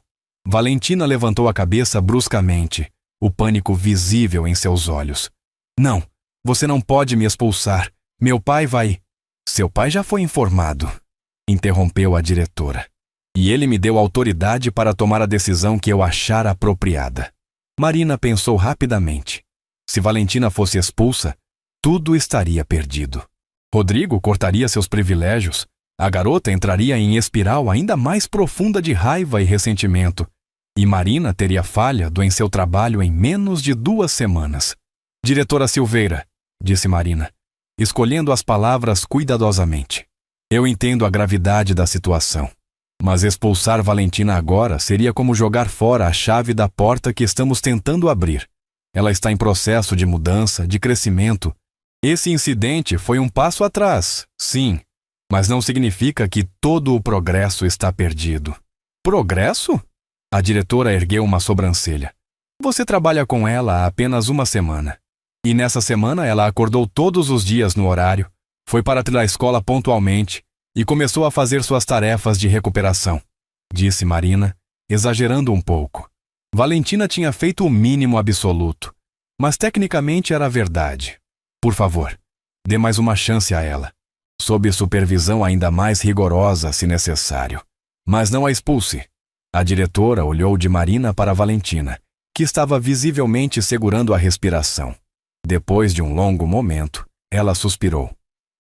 Valentina levantou a cabeça bruscamente, o pânico visível em seus olhos. Não, você não pode me expulsar. Meu pai vai... Seu pai já foi informado, interrompeu a diretora. E ele me deu autoridade para tomar a decisão que eu achar apropriada. Marina pensou rapidamente. Se Valentina fosse expulsa, tudo estaria perdido. Rodrigo cortaria seus privilégios. A garota entraria em espiral ainda mais profunda de raiva e ressentimento. E Marina teria falhado em seu trabalho em menos de 2 semanas. Diretora Silveira, disse Marina, escolhendo as palavras cuidadosamente. Eu entendo a gravidade da situação. Mas expulsar Valentina agora seria como jogar fora a chave da porta que estamos tentando abrir. Ela está em processo de mudança, de crescimento. Esse incidente foi um passo atrás, sim, mas não significa que todo o progresso está perdido. Progresso? A diretora ergueu uma sobrancelha. Você trabalha com ela há apenas 1 semana. E nessa semana ela acordou todos os dias no horário, foi para a escola pontualmente e começou a fazer suas tarefas de recuperação, disse Marina, exagerando um pouco. Valentina tinha feito o mínimo absoluto, mas tecnicamente era verdade. Por favor, dê mais uma chance a ela, sob supervisão ainda mais rigorosa se necessário. Mas não a expulse. A diretora olhou de Marina para Valentina, que estava visivelmente segurando a respiração. Depois de um longo momento, ela suspirou.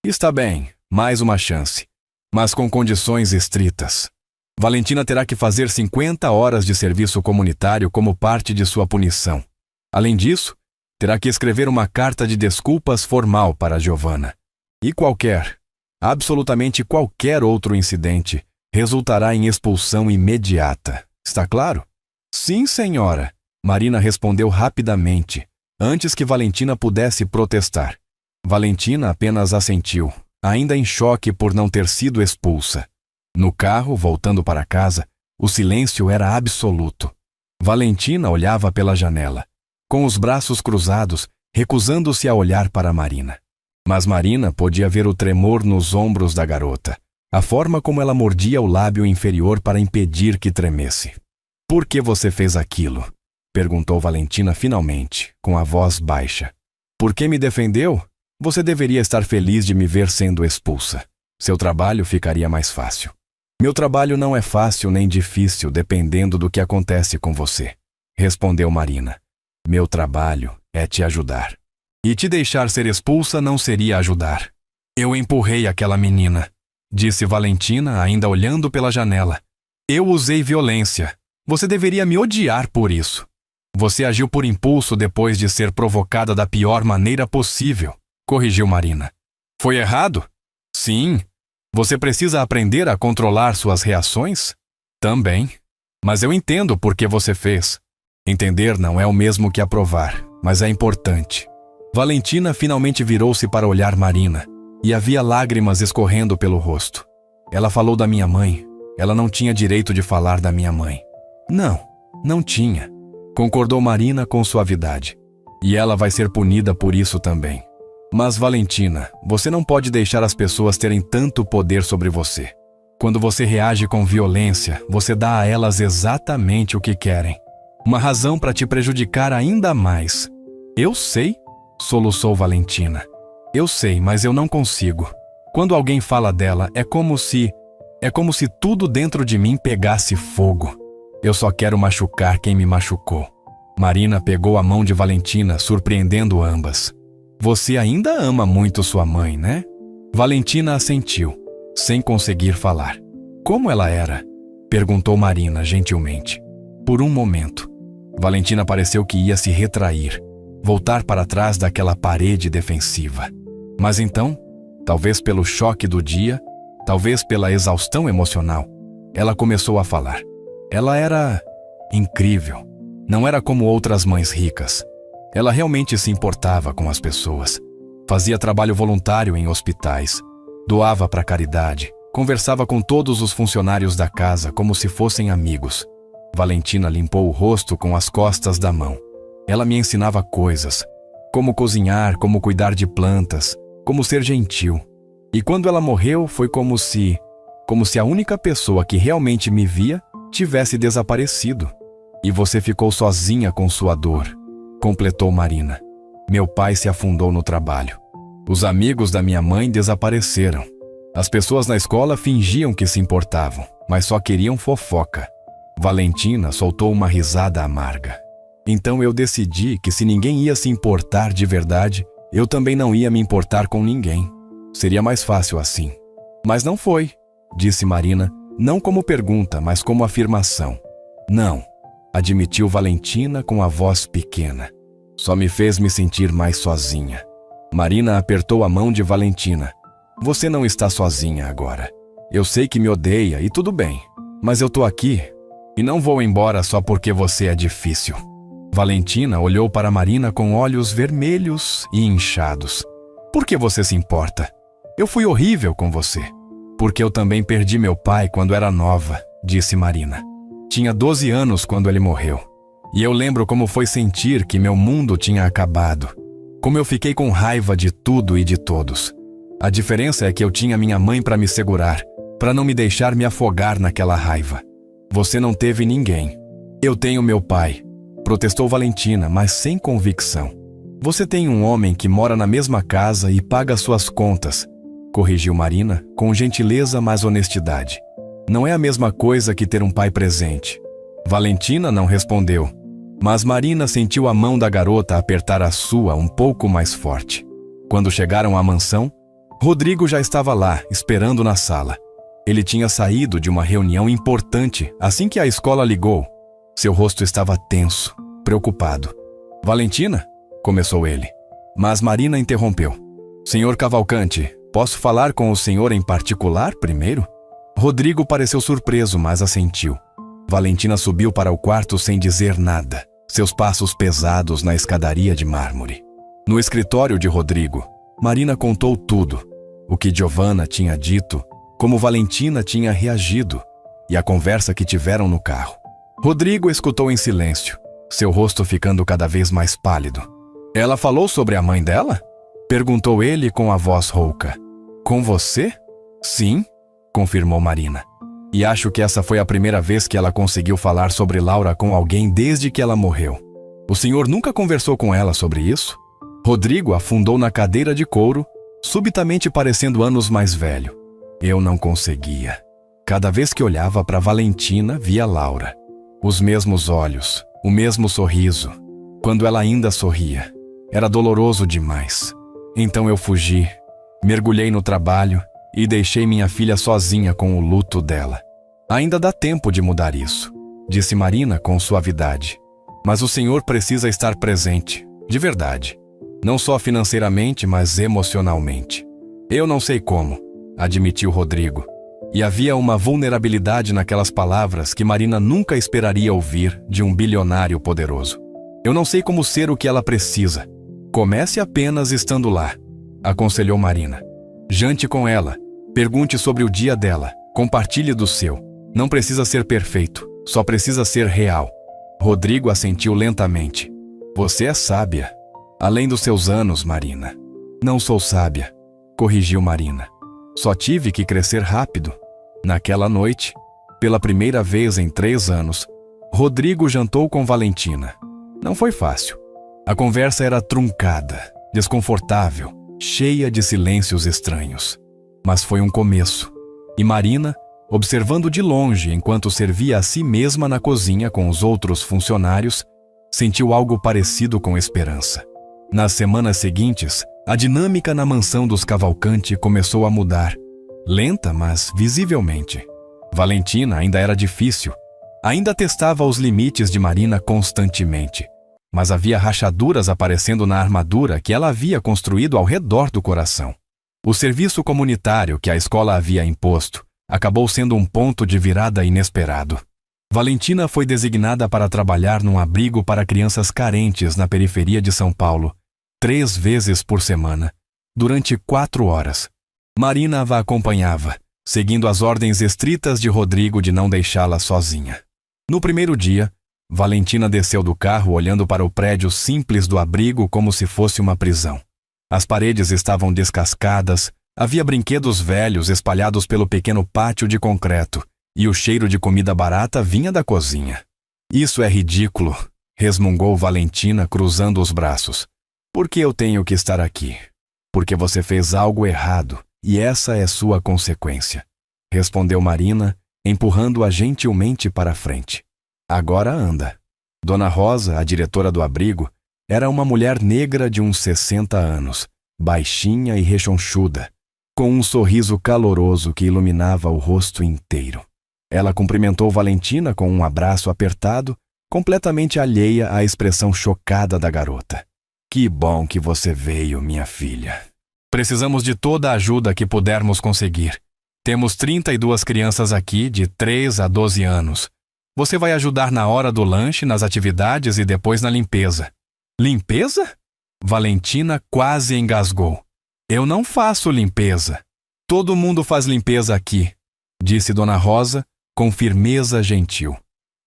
Está bem, mais uma chance, mas com condições estritas. Valentina terá que fazer 50 horas de serviço comunitário como parte de sua punição. Além disso, terá que escrever uma carta de desculpas formal para Giovana. E absolutamente qualquer outro incidente, resultará em expulsão imediata. Está claro? Sim, senhora, Marina respondeu rapidamente, antes que Valentina pudesse protestar. Valentina apenas assentiu, ainda em choque por não ter sido expulsa. No carro, voltando para casa, o silêncio era absoluto. Valentina olhava pela janela, com os braços cruzados, recusando-se a olhar para Marina. Mas Marina podia ver o tremor nos ombros da garota, a forma como ela mordia o lábio inferior para impedir que tremesse. Por que você fez aquilo? Perguntou Valentina finalmente, com a voz baixa. Por que me defendeu? Você deveria estar feliz de me ver sendo expulsa. Seu trabalho ficaria mais fácil. Meu trabalho não é fácil nem difícil, dependendo do que acontece com você, respondeu Marina, Meu trabalho é te ajudar. E te deixar ser expulsa não seria ajudar. Eu empurrei aquela menina, disse Valentina, ainda olhando pela janela. Eu usei violência. Você deveria me odiar por isso. Você agiu por impulso depois de ser provocada da pior maneira possível, corrigiu Marina. Foi errado? Sim. Você precisa aprender a controlar suas reações? Também. Mas eu entendo por que você fez. Entender não é o mesmo que aprovar, mas é importante. Valentina finalmente virou-se para olhar Marina, e havia lágrimas escorrendo pelo rosto. Ela falou da minha mãe. Ela não tinha direito de falar da minha mãe. Não tinha. Concordou Marina com suavidade. E ela vai ser punida por isso também. Mas, Valentina, você não pode deixar as pessoas terem tanto poder sobre você. Quando você reage com violência, você dá a elas exatamente o que querem. Uma razão para te prejudicar ainda mais. Eu sei, soluçou Valentina. Eu sei, mas eu não consigo. Quando alguém fala dela, é como se tudo dentro de mim pegasse fogo. Eu só quero machucar quem me machucou. Marina pegou a mão de Valentina, surpreendendo ambas. Você ainda ama muito sua mãe, né? Valentina assentiu, sem conseguir falar. Como ela era? Perguntou Marina gentilmente. Por um momento, Valentina pareceu que ia se retrair, voltar para trás daquela parede defensiva. Mas então, talvez pelo choque do dia, talvez pela exaustão emocional, ela começou a falar. Ela era incrível. Não era como outras mães ricas. Ela realmente se importava com as pessoas. Fazia trabalho voluntário em hospitais. Doava para caridade. Conversava com todos os funcionários da casa como se fossem amigos. Valentina limpou o rosto com as costas da mão. Ela me ensinava coisas. Como cozinhar, como cuidar de plantas, como ser gentil. E quando ela morreu, foi como se a única pessoa que realmente me via tivesse desaparecido. E você ficou sozinha com sua dor, completou Marina. Meu pai se afundou no trabalho. Os amigos da minha mãe desapareceram. As pessoas na escola fingiam que se importavam, mas só queriam fofoca. Valentina soltou uma risada amarga. Então eu decidi que se ninguém ia se importar de verdade, eu também não ia me importar com ninguém. Seria mais fácil assim. Mas não foi, disse Marina, não como pergunta, mas como afirmação. Não, admitiu Valentina com a voz pequena. Só me fez me sentir mais sozinha. Marina apertou a mão de Valentina. Você não está sozinha agora. Eu sei que me odeia e tudo bem, mas eu tô aqui e não vou embora só porque você é difícil. Valentina olhou para Marina com olhos vermelhos e inchados. Por que você se importa? Eu fui horrível com você. Porque eu também perdi meu pai quando era nova, disse Marina. Tinha 12 anos quando ele morreu. E eu lembro como foi sentir que meu mundo tinha acabado. Como eu fiquei com raiva de tudo e de todos. A diferença é que eu tinha minha mãe para me segurar, para não me deixar me afogar naquela raiva. Você não teve ninguém. Eu tenho meu pai, protestou Valentina, mas sem convicção. Você tem um homem que mora na mesma casa e paga suas contas, corrigiu Marina, com gentileza mas honestidade. Não é a mesma coisa que ter um pai presente. Valentina não respondeu, mas Marina sentiu a mão da garota apertar a sua um pouco mais forte. Quando chegaram à mansão, Rodrigo já estava lá, esperando na sala. Ele tinha saído de uma reunião importante assim que a escola ligou. Seu rosto estava tenso, preocupado. Valentina? Começou ele. Mas Marina interrompeu. Senhor Cavalcante, posso falar com o senhor em particular primeiro? Rodrigo pareceu surpreso, mas assentiu. Valentina subiu para o quarto sem dizer nada, seus passos pesados na escadaria de mármore. No escritório de Rodrigo, Marina contou tudo. O que Giovanna tinha dito, como Valentina tinha reagido e a conversa que tiveram no carro. Rodrigo escutou em silêncio, seu rosto ficando cada vez mais pálido. Ela falou sobre a mãe dela? Perguntou ele com a voz rouca. Com você? Sim, confirmou Marina. E acho que essa foi a primeira vez que ela conseguiu falar sobre Laura com alguém desde que ela morreu. O senhor nunca conversou com ela sobre isso? Rodrigo afundou na cadeira de couro, subitamente parecendo anos mais velho. Eu não conseguia. Cada vez que olhava para Valentina, via Laura. Os mesmos olhos, o mesmo sorriso. quando ela ainda sorria. Era doloroso demais. Então eu fugi, mergulhei no trabalho e deixei minha filha sozinha com o luto dela. Ainda dá tempo de mudar isso, disse Marina com suavidade. Mas o senhor precisa estar presente, de verdade. Não só financeiramente, mas emocionalmente. Eu não sei como, admitiu Rodrigo. E havia uma vulnerabilidade naquelas palavras que Marina nunca esperaria ouvir de um bilionário poderoso. Eu não sei como ser o que ela precisa. Comece apenas estando lá, aconselhou Marina. Jante com ela, pergunte sobre o dia dela, compartilhe do seu. Não precisa ser perfeito, só precisa ser real. Rodrigo assentiu lentamente. Você é sábia. Além dos seus anos, Marina. Não sou sábia, corrigiu Marina. Só tive que crescer rápido. Naquela noite, pela primeira vez em 3 anos, Rodrigo jantou com Valentina. Não foi fácil. A conversa era truncada, desconfortável, cheia de silêncios estranhos. Mas foi um começo. E Marina, observando de longe enquanto servia a si mesma na cozinha com os outros funcionários, sentiu algo parecido com esperança. Nas semanas seguintes, a dinâmica na mansão dos Cavalcanti começou a mudar. Lenta, mas visivelmente. Valentina ainda era difícil. Ainda testava os limites de Marina constantemente. Mas havia rachaduras aparecendo na armadura que ela havia construído ao redor do coração. O serviço comunitário que a escola havia imposto acabou sendo um ponto de virada inesperado. Valentina foi designada para trabalhar num abrigo para crianças carentes na periferia de São Paulo, 3 vezes por semana, durante 4 horas. Marina a acompanhava, seguindo as ordens estritas de Rodrigo de não deixá-la sozinha. No primeiro dia, Valentina desceu do carro olhando para o prédio simples do abrigo como se fosse uma prisão. As paredes estavam descascadas, havia brinquedos velhos espalhados pelo pequeno pátio de concreto, e o cheiro de comida barata vinha da cozinha. Isso é ridículo, resmungou Valentina cruzando os braços. Por que eu tenho que estar aqui? Porque você fez algo errado, e essa é sua consequência, respondeu Marina, empurrando-a gentilmente para a frente. Agora anda. Dona Rosa, a diretora do abrigo, era uma mulher negra de uns 60 anos, baixinha e rechonchuda, com um sorriso caloroso que iluminava o rosto inteiro. Ela cumprimentou Valentina com um abraço apertado, completamente alheia à expressão chocada da garota. Que bom que você veio, minha filha. Precisamos de toda a ajuda que pudermos conseguir. Temos 32 crianças aqui de 3 a 12 anos. Você vai ajudar na hora do lanche, nas atividades e depois na limpeza. Limpeza? Valentina quase engasgou. Eu não faço limpeza. Todo mundo faz limpeza aqui, disse Dona Rosa com firmeza gentil.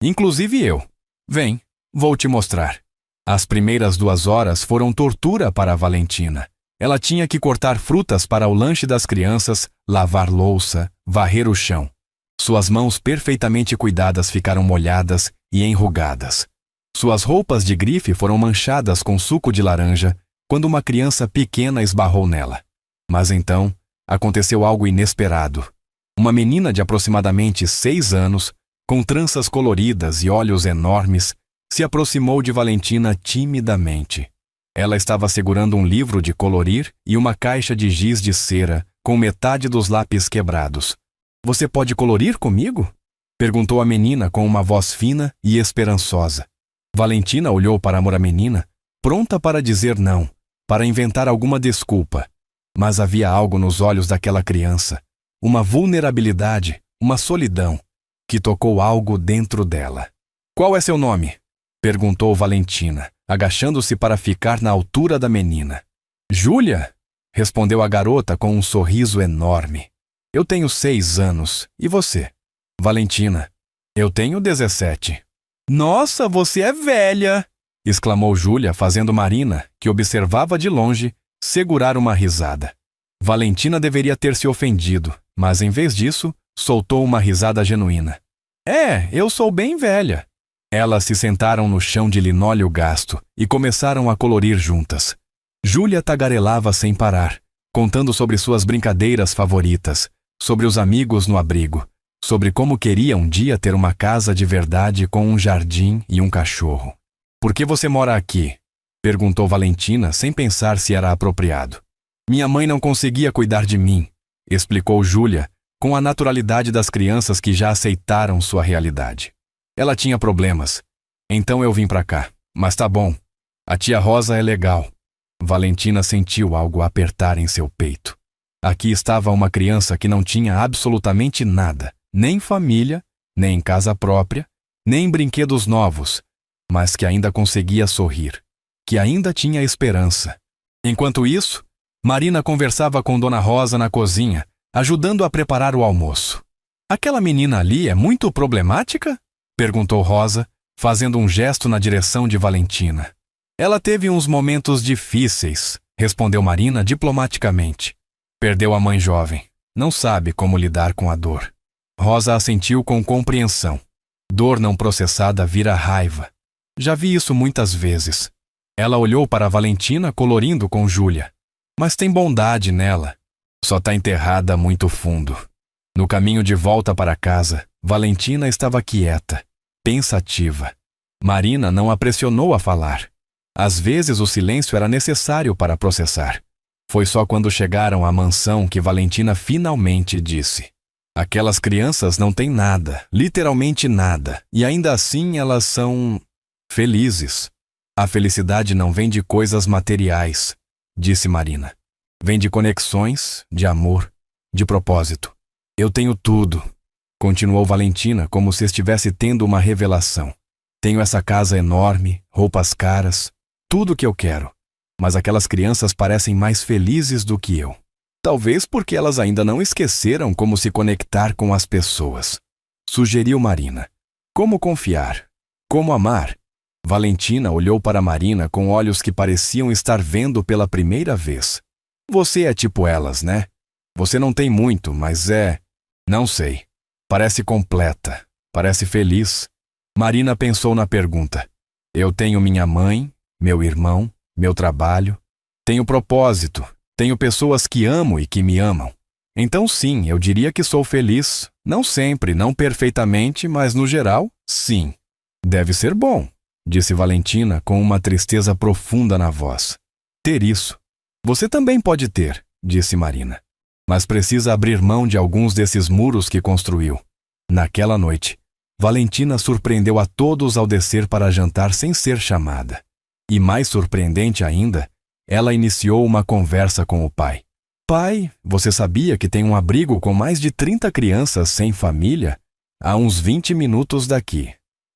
Inclusive eu. Vem, vou te mostrar. As primeiras 2 horas foram tortura para a Valentina. Ela tinha que cortar frutas para o lanche das crianças, lavar louça, varrer o chão. Suas mãos perfeitamente cuidadas ficaram molhadas e enrugadas. Suas roupas de grife foram manchadas com suco de laranja quando uma criança pequena esbarrou nela. Mas então, aconteceu algo inesperado. Uma menina de aproximadamente 6 anos, com tranças coloridas e olhos enormes, se aproximou de Valentina timidamente. Ela estava segurando um livro de colorir e uma caixa de giz de cera com metade dos lápis quebrados. Você pode colorir comigo? Perguntou a menina com uma voz fina e esperançosa. Valentina olhou para a menina, pronta para dizer não, para inventar alguma desculpa. Mas havia algo nos olhos daquela criança, uma vulnerabilidade, uma solidão, que tocou algo dentro dela. Qual é seu nome? Perguntou Valentina, agachando-se para ficar na altura da menina. Júlia? Respondeu a garota com um sorriso enorme. Eu tenho 6 anos. E você? Valentina. Eu tenho 17. Nossa, você é velha! Exclamou Júlia, fazendo Marina, que observava de longe, segurar uma risada. Valentina deveria ter se ofendido, mas em vez disso, soltou uma risada genuína. Eu sou bem velha. Elas se sentaram no chão de linóleo gasto e começaram a colorir juntas. Júlia tagarelava sem parar, contando sobre suas brincadeiras favoritas, sobre os amigos no abrigo, sobre como queria um dia ter uma casa de verdade com um jardim e um cachorro. Por que você mora aqui? Perguntou Valentina sem pensar se era apropriado. Minha mãe não conseguia cuidar de mim, explicou Júlia, com a naturalidade das crianças que já aceitaram sua realidade. Ela tinha problemas, então eu vim pra cá. Mas tá bom, a tia Rosa é legal. Valentina sentiu algo apertar em seu peito. Aqui estava uma criança que não tinha absolutamente nada, nem família, nem casa própria, nem brinquedos novos, mas que ainda conseguia sorrir, que ainda tinha esperança. Enquanto isso, Marina conversava com Dona Rosa na cozinha, ajudando a preparar o almoço. Aquela menina ali é muito problemática? Perguntou Rosa, fazendo um gesto na direção de Valentina. Ela teve uns momentos difíceis, respondeu Marina diplomaticamente. Perdeu a mãe jovem. Não sabe como lidar com a dor. Rosa assentiu com compreensão. Dor não processada vira raiva. Já vi isso muitas vezes. Ela olhou para Valentina colorindo com Júlia. Mas tem bondade nela. Só tá enterrada muito fundo. No caminho de volta para casa, Valentina estava quieta, pensativa. Marina não a pressionou a falar. Às vezes o silêncio era necessário para processar. Foi só quando chegaram à mansão que Valentina finalmente disse: aquelas crianças não têm nada, literalmente nada, e ainda assim elas são felizes. A felicidade não vem de coisas materiais, disse Marina. Vem de conexões, de amor, de propósito. Eu tenho tudo, continuou Valentina como se estivesse tendo uma revelação. Tenho essa casa enorme, roupas caras, tudo o que eu quero. Mas aquelas crianças parecem mais felizes do que eu. Talvez porque elas ainda não esqueceram como se conectar com as pessoas. Sugeriu Marina. Como confiar? Como amar? Valentina olhou para Marina com olhos que pareciam estar vendo pela primeira vez. Você é tipo elas, né? Você não tem muito, mas é... Não sei. Parece completa. Parece feliz. Marina pensou na pergunta. Eu tenho minha mãe, meu irmão, meu trabalho. Tenho propósito. Tenho pessoas que amo e que me amam. Então sim, eu diria que sou feliz. Não sempre, não perfeitamente, mas no geral, sim. Deve ser bom, disse Valentina com uma tristeza profunda na voz. Ter isso. Você também pode ter, disse Marina. Mas precisa abrir mão de alguns desses muros que construiu. Naquela noite, Valentina surpreendeu a todos ao descer para jantar sem ser chamada. E mais surpreendente ainda, ela iniciou uma conversa com o pai. Pai, você sabia que tem um abrigo com mais de 30 crianças sem família? A uns 20 minutos daqui.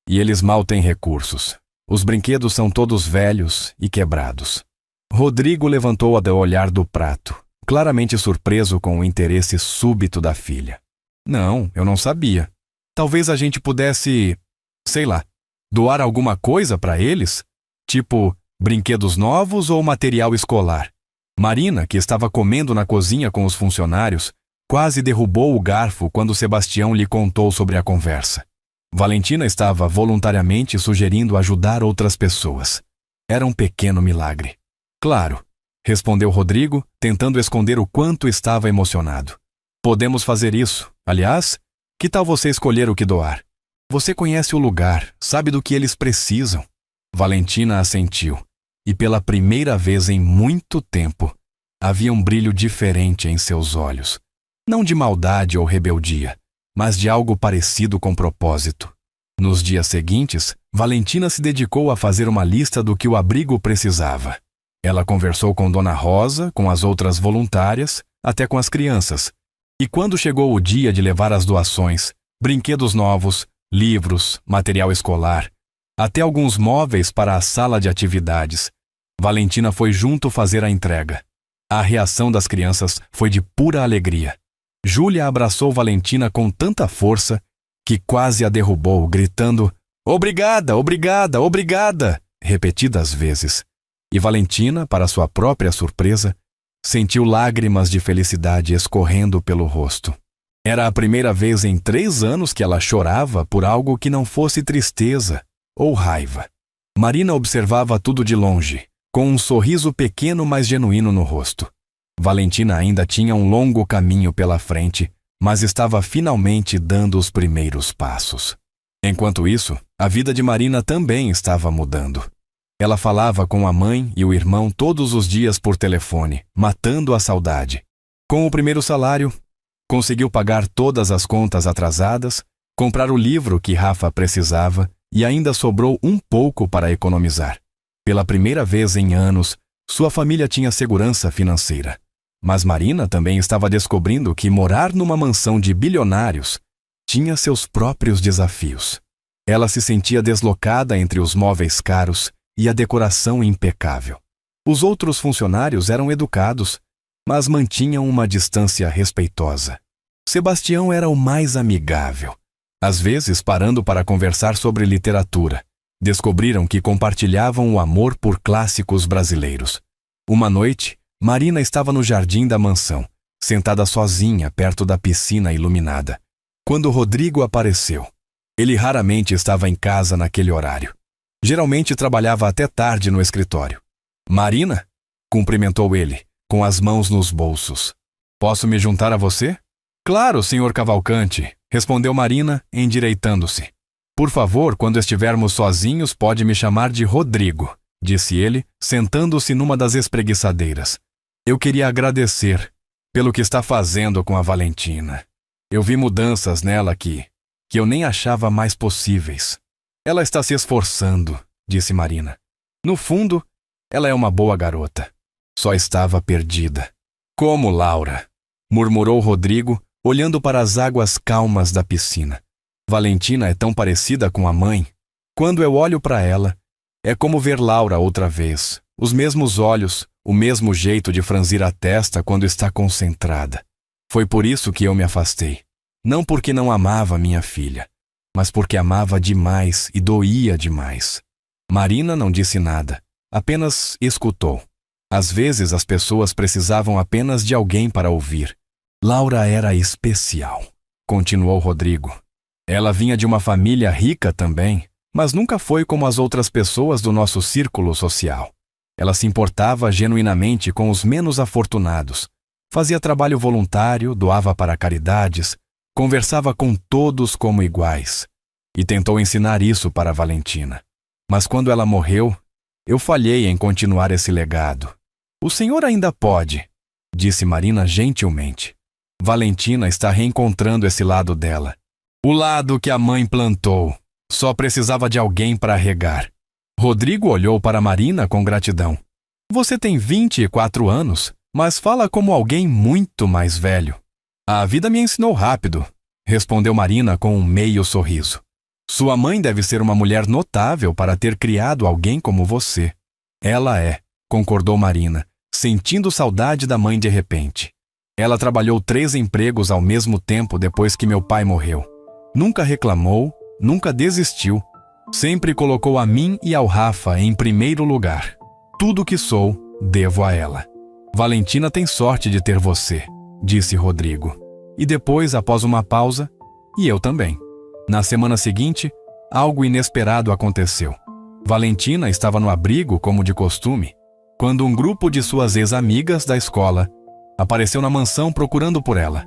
E eles mal têm recursos. Os brinquedos são todos velhos e quebrados. Rodrigo levantou o olhar do prato, claramente surpreso com o interesse súbito da filha. Não, eu não sabia. Talvez a gente pudesse, sei lá, doar alguma coisa para eles? Tipo, brinquedos novos ou material escolar? Marina, que estava comendo na cozinha com os funcionários, quase derrubou o garfo quando Sebastião lhe contou sobre a conversa. Valentina estava voluntariamente sugerindo ajudar outras pessoas. Era um pequeno milagre. Claro, respondeu Rodrigo, tentando esconder o quanto estava emocionado. Podemos fazer isso. Aliás, que tal você escolher o que doar? Você conhece o lugar, sabe do que eles precisam. Valentina assentiu, e pela primeira vez em muito tempo, havia um brilho diferente em seus olhos. Não de maldade ou rebeldia, mas de algo parecido com propósito. Nos dias seguintes, Valentina se dedicou a fazer uma lista do que o abrigo precisava. Ela conversou com Dona Rosa, com as outras voluntárias, até com as crianças. E quando chegou o dia de levar as doações, brinquedos novos, livros, material escolar, até alguns móveis para a sala de atividades, Valentina foi junto fazer a entrega. A reação das crianças foi de pura alegria. Júlia abraçou Valentina com tanta força que quase a derrubou, gritando "Obrigada, obrigada, obrigada!" repetidas vezes. E Valentina, para sua própria surpresa, sentiu lágrimas de felicidade escorrendo pelo rosto. Era a primeira vez em 3 anos que ela chorava por algo que não fosse tristeza ou raiva. Marina observava tudo de longe, com um sorriso pequeno mas genuíno no rosto. Valentina ainda tinha um longo caminho pela frente, mas estava finalmente dando os primeiros passos. Enquanto isso, a vida de Marina também estava mudando. Ela falava com a mãe e o irmão todos os dias por telefone, matando a saudade. Com o primeiro salário, conseguiu pagar todas as contas atrasadas, comprar o livro que Rafa precisava e ainda sobrou um pouco para economizar. Pela primeira vez em anos, sua família tinha segurança financeira. Mas Marina também estava descobrindo que morar numa mansão de bilionários tinha seus próprios desafios. Ela se sentia deslocada entre os móveis caros e a decoração impecável. Os outros funcionários eram educados, mas mantinham uma distância respeitosa. Sebastião era o mais amigável, às vezes parando para conversar sobre literatura. Descobriram que compartilhavam o amor por clássicos brasileiros. Uma noite, Marina estava no jardim da mansão, sentada sozinha perto da piscina iluminada, quando Rodrigo apareceu. Ele raramente estava em casa naquele horário. Geralmente trabalhava até tarde no escritório. Marina? Cumprimentou ele, com as mãos nos bolsos. Posso me juntar a você? Claro, senhor Cavalcante, respondeu Marina, endireitando-se. Por favor, quando estivermos sozinhos, pode me chamar de Rodrigo, disse ele, sentando-se numa das espreguiçadeiras. Eu queria agradecer pelo que está fazendo com a Valentina. Eu vi mudanças nela que eu nem achava mais possíveis. Ela está se esforçando, disse Marina. No fundo, ela é uma boa garota. Só estava perdida. Como Laura, murmurou Rodrigo, olhando para as águas calmas da piscina. Valentina é tão parecida com a mãe. Quando eu olho para ela, é como ver Laura outra vez. Os mesmos olhos, o mesmo jeito de franzir a testa quando está concentrada. Foi por isso que eu me afastei. Não porque não amava minha filha, mas porque amava demais e doía demais. Marina não disse nada, apenas escutou. Às vezes as pessoas precisavam apenas de alguém para ouvir. Laura era especial, continuou Rodrigo. Ela vinha de uma família rica também, mas nunca foi como as outras pessoas do nosso círculo social. Ela se importava genuinamente com os menos afortunados, fazia trabalho voluntário, doava para caridades, conversava com todos como iguais e tentou ensinar isso para Valentina. Mas quando ela morreu, eu falhei em continuar esse legado. O senhor ainda pode, disse Marina gentilmente. Valentina está reencontrando esse lado dela. O lado que a mãe plantou. Só precisava de alguém para regar. Rodrigo olhou para Marina com gratidão. Você tem 24 anos, mas fala como alguém muito mais velho. A vida me ensinou rápido, respondeu Marina com um meio sorriso. Sua mãe deve ser uma mulher notável para ter criado alguém como você. Ela é, concordou Marina, sentindo saudade da mãe de repente. Ela trabalhou 3 empregos ao mesmo tempo depois que meu pai morreu. Nunca reclamou, nunca desistiu. Sempre colocou a mim e ao Rafa em primeiro lugar. Tudo que sou, devo a ela. Valentina tem sorte de ter você, disse Rodrigo. E depois, após uma pausa, e eu também. Na semana seguinte, algo inesperado aconteceu. Valentina estava no abrigo, como de costume, quando um grupo de suas ex-amigas da escola apareceu na mansão procurando por ela.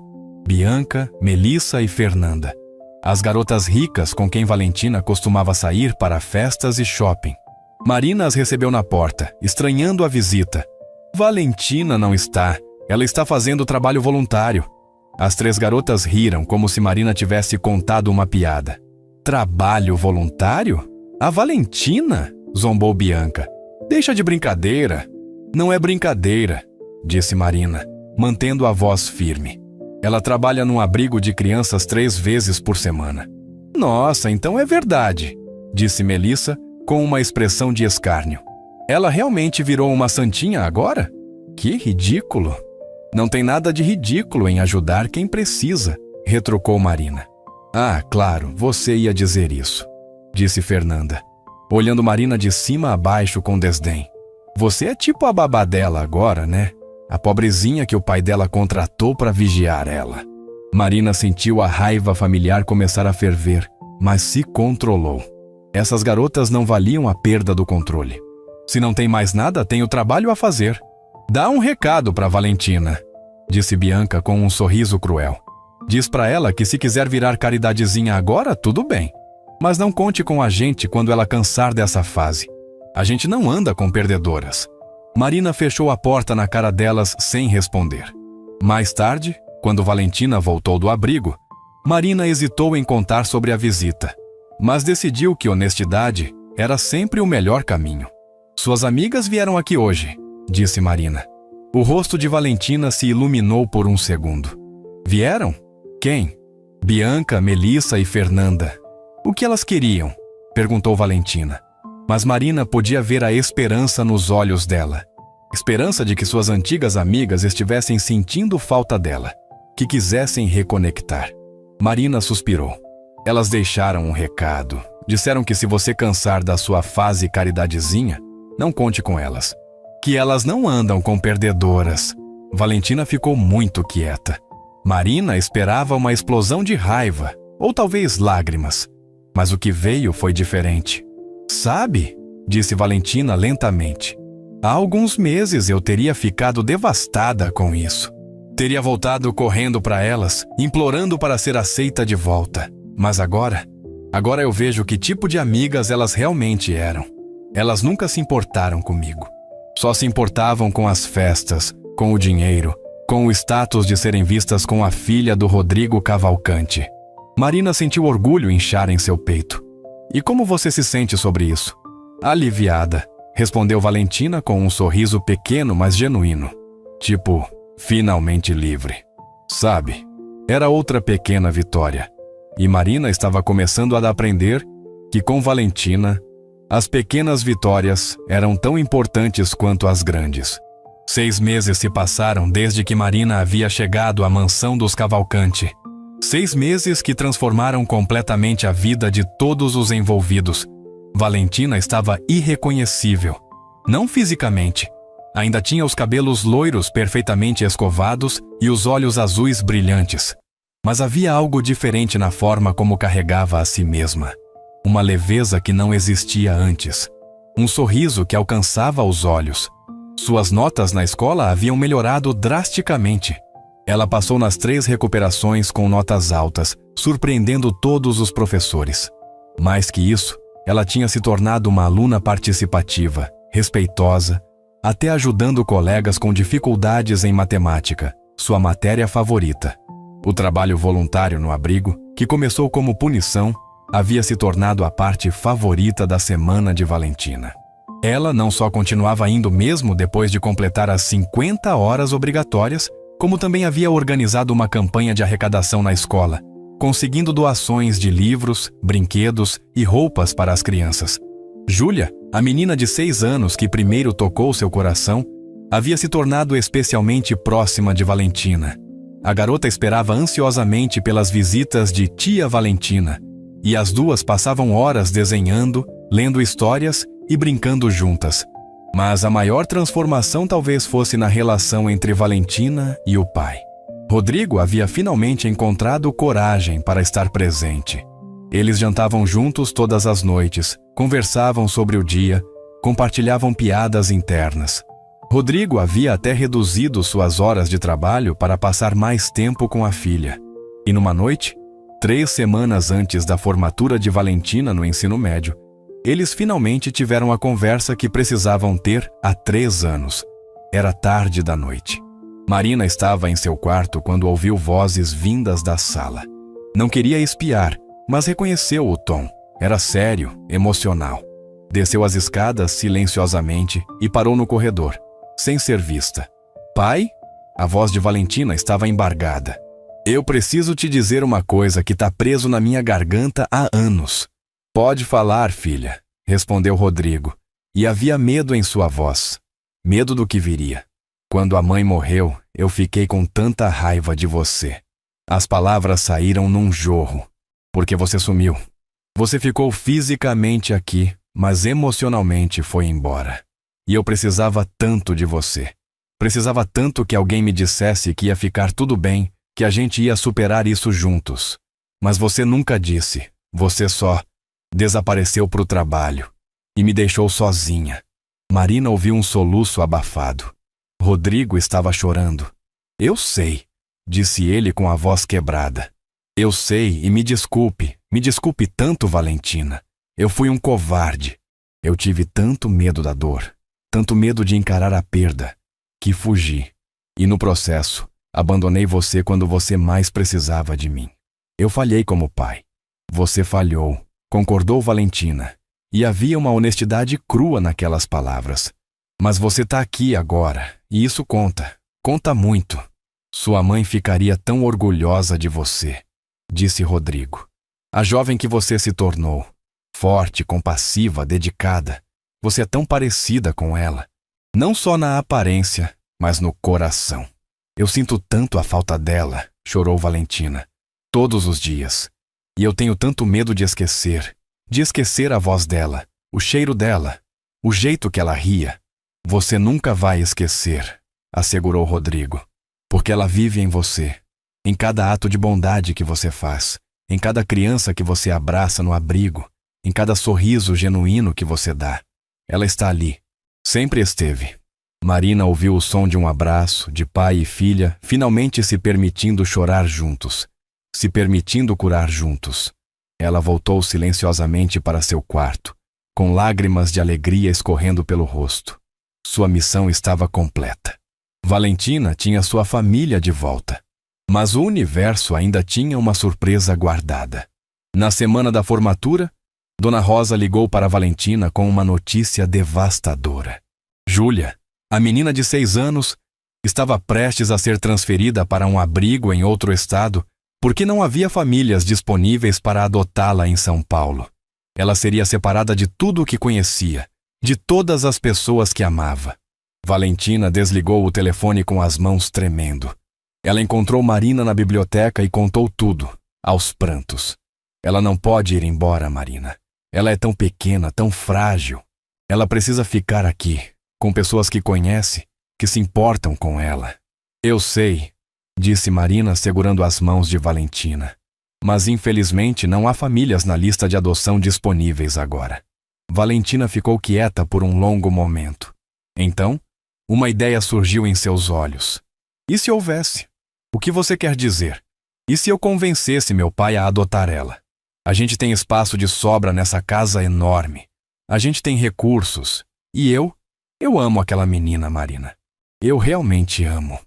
Bianca, Melissa e Fernanda. As garotas ricas com quem Valentina costumava sair para festas e shopping. Marina as recebeu na porta, estranhando a visita. Valentina não está. Ela está fazendo trabalho voluntário. As 3 garotas riram como se Marina tivesse contado uma piada. Trabalho voluntário? A Valentina? Zombou Bianca. Deixa de brincadeira. Não é brincadeira, disse Marina, mantendo a voz firme. Ela trabalha num abrigo de crianças 3 vezes por semana. Nossa, então é verdade, disse Melissa com uma expressão de escárnio. Ela realmente virou uma santinha agora? Que ridículo! Não tem nada de ridículo em ajudar quem precisa, retrucou Marina. Ah, claro, você ia dizer isso, disse Fernanda, olhando Marina de cima a baixo com desdém. Você é tipo a babá dela agora, né? A pobrezinha que o pai dela contratou para vigiar ela. Marina sentiu a raiva familiar começar a ferver, mas se controlou. Essas garotas não valiam a perda do controle. Se não tem mais nada, tem o trabalho a fazer. Dá um recado para Valentina, disse Bianca com um sorriso cruel. Diz para ela que se quiser virar caridadezinha agora, tudo bem. Mas não conte com a gente quando ela cansar dessa fase. A gente não anda com perdedoras. Marina fechou a porta na cara delas sem responder. Mais tarde, quando Valentina voltou do abrigo, Marina hesitou em contar sobre a visita, mas decidiu que honestidade era sempre o melhor caminho. Suas amigas vieram aqui hoje, disse Marina. O rosto de Valentina se iluminou por um segundo. Vieram? Quem? Bianca, Melissa e Fernanda. O que elas queriam? Perguntou Valentina. Mas Marina podia ver a esperança nos olhos dela. Esperança de que suas antigas amigas estivessem sentindo falta dela, que quisessem reconectar. Marina suspirou. Elas deixaram um recado. Disseram que se você cansar da sua fase caridadezinha, não conte com elas. Que elas não andam com perdedoras. Valentina ficou muito quieta. Marina esperava uma explosão de raiva, ou talvez lágrimas. Mas o que veio foi diferente. Sabe, disse Valentina lentamente, há alguns meses eu teria ficado devastada com isso. Teria voltado correndo para elas, implorando para ser aceita de volta. Mas agora eu vejo que tipo de amigas elas realmente eram. Elas nunca se importaram comigo. Só se importavam com as festas, com o dinheiro, com o status de serem vistas com a filha do Rodrigo Cavalcante. Marina sentiu orgulho inchar em seu peito. E como você se sente sobre isso? Aliviada, respondeu Valentina com um sorriso pequeno, mas genuíno. Tipo, finalmente livre. Sabe, era outra pequena vitória. E Marina estava começando a aprender que com Valentina, as pequenas vitórias eram tão importantes quanto as grandes. 6 meses se passaram desde que Marina havia chegado à mansão dos Cavalcante. 6 meses que transformaram completamente a vida de todos os envolvidos. Valentina estava irreconhecível. Não fisicamente. Ainda tinha os cabelos loiros perfeitamente escovados e os olhos azuis brilhantes. Mas havia algo diferente na forma como carregava a si mesma. Uma leveza que não existia antes. Um sorriso que alcançava os olhos. Suas notas na escola haviam melhorado drasticamente. Ela passou nas 3 recuperações com notas altas, surpreendendo todos os professores. Mais que isso, ela tinha se tornado uma aluna participativa, respeitosa, até ajudando colegas com dificuldades em matemática, sua matéria favorita. O trabalho voluntário no abrigo, que começou como punição, havia se tornado a parte favorita da semana de Valentina. Ela não só continuava indo mesmo depois de completar as 50 horas obrigatórias, como também havia organizado uma campanha de arrecadação na escola, conseguindo doações de livros, brinquedos e roupas para as crianças. Júlia, a menina de 6 anos que primeiro tocou seu coração, havia se tornado especialmente próxima de Valentina. A garota esperava ansiosamente pelas visitas de tia Valentina, e as duas passavam horas desenhando, lendo histórias e brincando juntas. Mas a maior transformação talvez fosse na relação entre Valentina e o pai. Rodrigo havia finalmente encontrado coragem para estar presente. Eles jantavam juntos todas as noites, conversavam sobre o dia, compartilhavam piadas internas. Rodrigo havia até reduzido suas horas de trabalho para passar mais tempo com a filha. E numa noite, 3 semanas antes da formatura de Valentina no ensino médio, eles finalmente tiveram a conversa que precisavam ter há 3 anos. Era tarde da noite. Marina estava em seu quarto quando ouviu vozes vindas da sala. Não queria espiar, mas reconheceu o tom. Era sério, emocional. Desceu as escadas silenciosamente e parou no corredor, sem ser vista. Pai? A voz de Valentina estava embargada. Eu preciso te dizer uma coisa que está preso na minha garganta há anos. Pode falar, filha, respondeu Rodrigo, e havia medo em sua voz. Medo do que viria. Quando a mãe morreu, eu fiquei com tanta raiva de você. As palavras saíram num jorro, porque você sumiu. Você ficou fisicamente aqui, mas emocionalmente foi embora. E eu precisava tanto de você. Precisava tanto que alguém me dissesse que ia ficar tudo bem, que a gente ia superar isso juntos. Mas você nunca disse. Você só desapareceu para o trabalho e me deixou sozinha. Marina ouviu um soluço abafado. Rodrigo estava chorando. Eu sei, disse ele com a voz quebrada. Eu sei e me desculpe tanto, Valentina. Eu fui um covarde. Eu tive tanto medo da dor, tanto medo de encarar a perda, que fugi. E no processo, abandonei você quando você mais precisava de mim. Eu falhei como pai. Você falhou, concordou Valentina. E havia uma honestidade crua naquelas palavras. Mas você está aqui agora, e isso conta. Conta muito. Sua mãe ficaria tão orgulhosa de você, disse Rodrigo. A jovem que você se tornou. Forte, compassiva, dedicada. Você é tão parecida com ela. Não só na aparência, mas no coração. Eu sinto tanto a falta dela, chorou Valentina. Todos os dias. E eu tenho tanto medo de esquecer a voz dela, o cheiro dela, o jeito que ela ria. Você nunca vai esquecer, assegurou Rodrigo, porque ela vive em você, em cada ato de bondade que você faz, em cada criança que você abraça no abrigo, em cada sorriso genuíno que você dá. Ela está ali, sempre esteve. Marina ouviu o som de um abraço, de pai e filha, finalmente se permitindo chorar juntos, se permitindo curar juntos. Ela voltou silenciosamente para seu quarto, com lágrimas de alegria escorrendo pelo rosto. Sua missão estava completa. Valentina tinha sua família de volta. Mas o universo ainda tinha uma surpresa guardada. Na semana da formatura, Dona Rosa ligou para Valentina com uma notícia devastadora. Júlia, a menina de 6 anos, estava prestes a ser transferida para um abrigo em outro estado porque não havia famílias disponíveis para adotá-la em São Paulo. Ela seria separada de tudo o que conhecia, de todas as pessoas que amava. Valentina desligou o telefone com as mãos tremendo. Ela encontrou Marina na biblioteca e contou tudo, aos prantos. Ela não pode ir embora, Marina. Ela é tão pequena, tão frágil. Ela precisa ficar aqui, com pessoas que conhece, que se importam com ela. Eu sei, disse Marina segurando as mãos de Valentina. Mas infelizmente não há famílias na lista de adoção disponíveis agora. Valentina ficou quieta por um longo momento. Então, uma ideia surgiu em seus olhos. E se houvesse? O que você quer dizer? E se eu convencesse meu pai a adotar ela? A gente tem espaço de sobra nessa casa enorme. A gente tem recursos. E eu amo aquela menina, Marina. Eu realmente amo.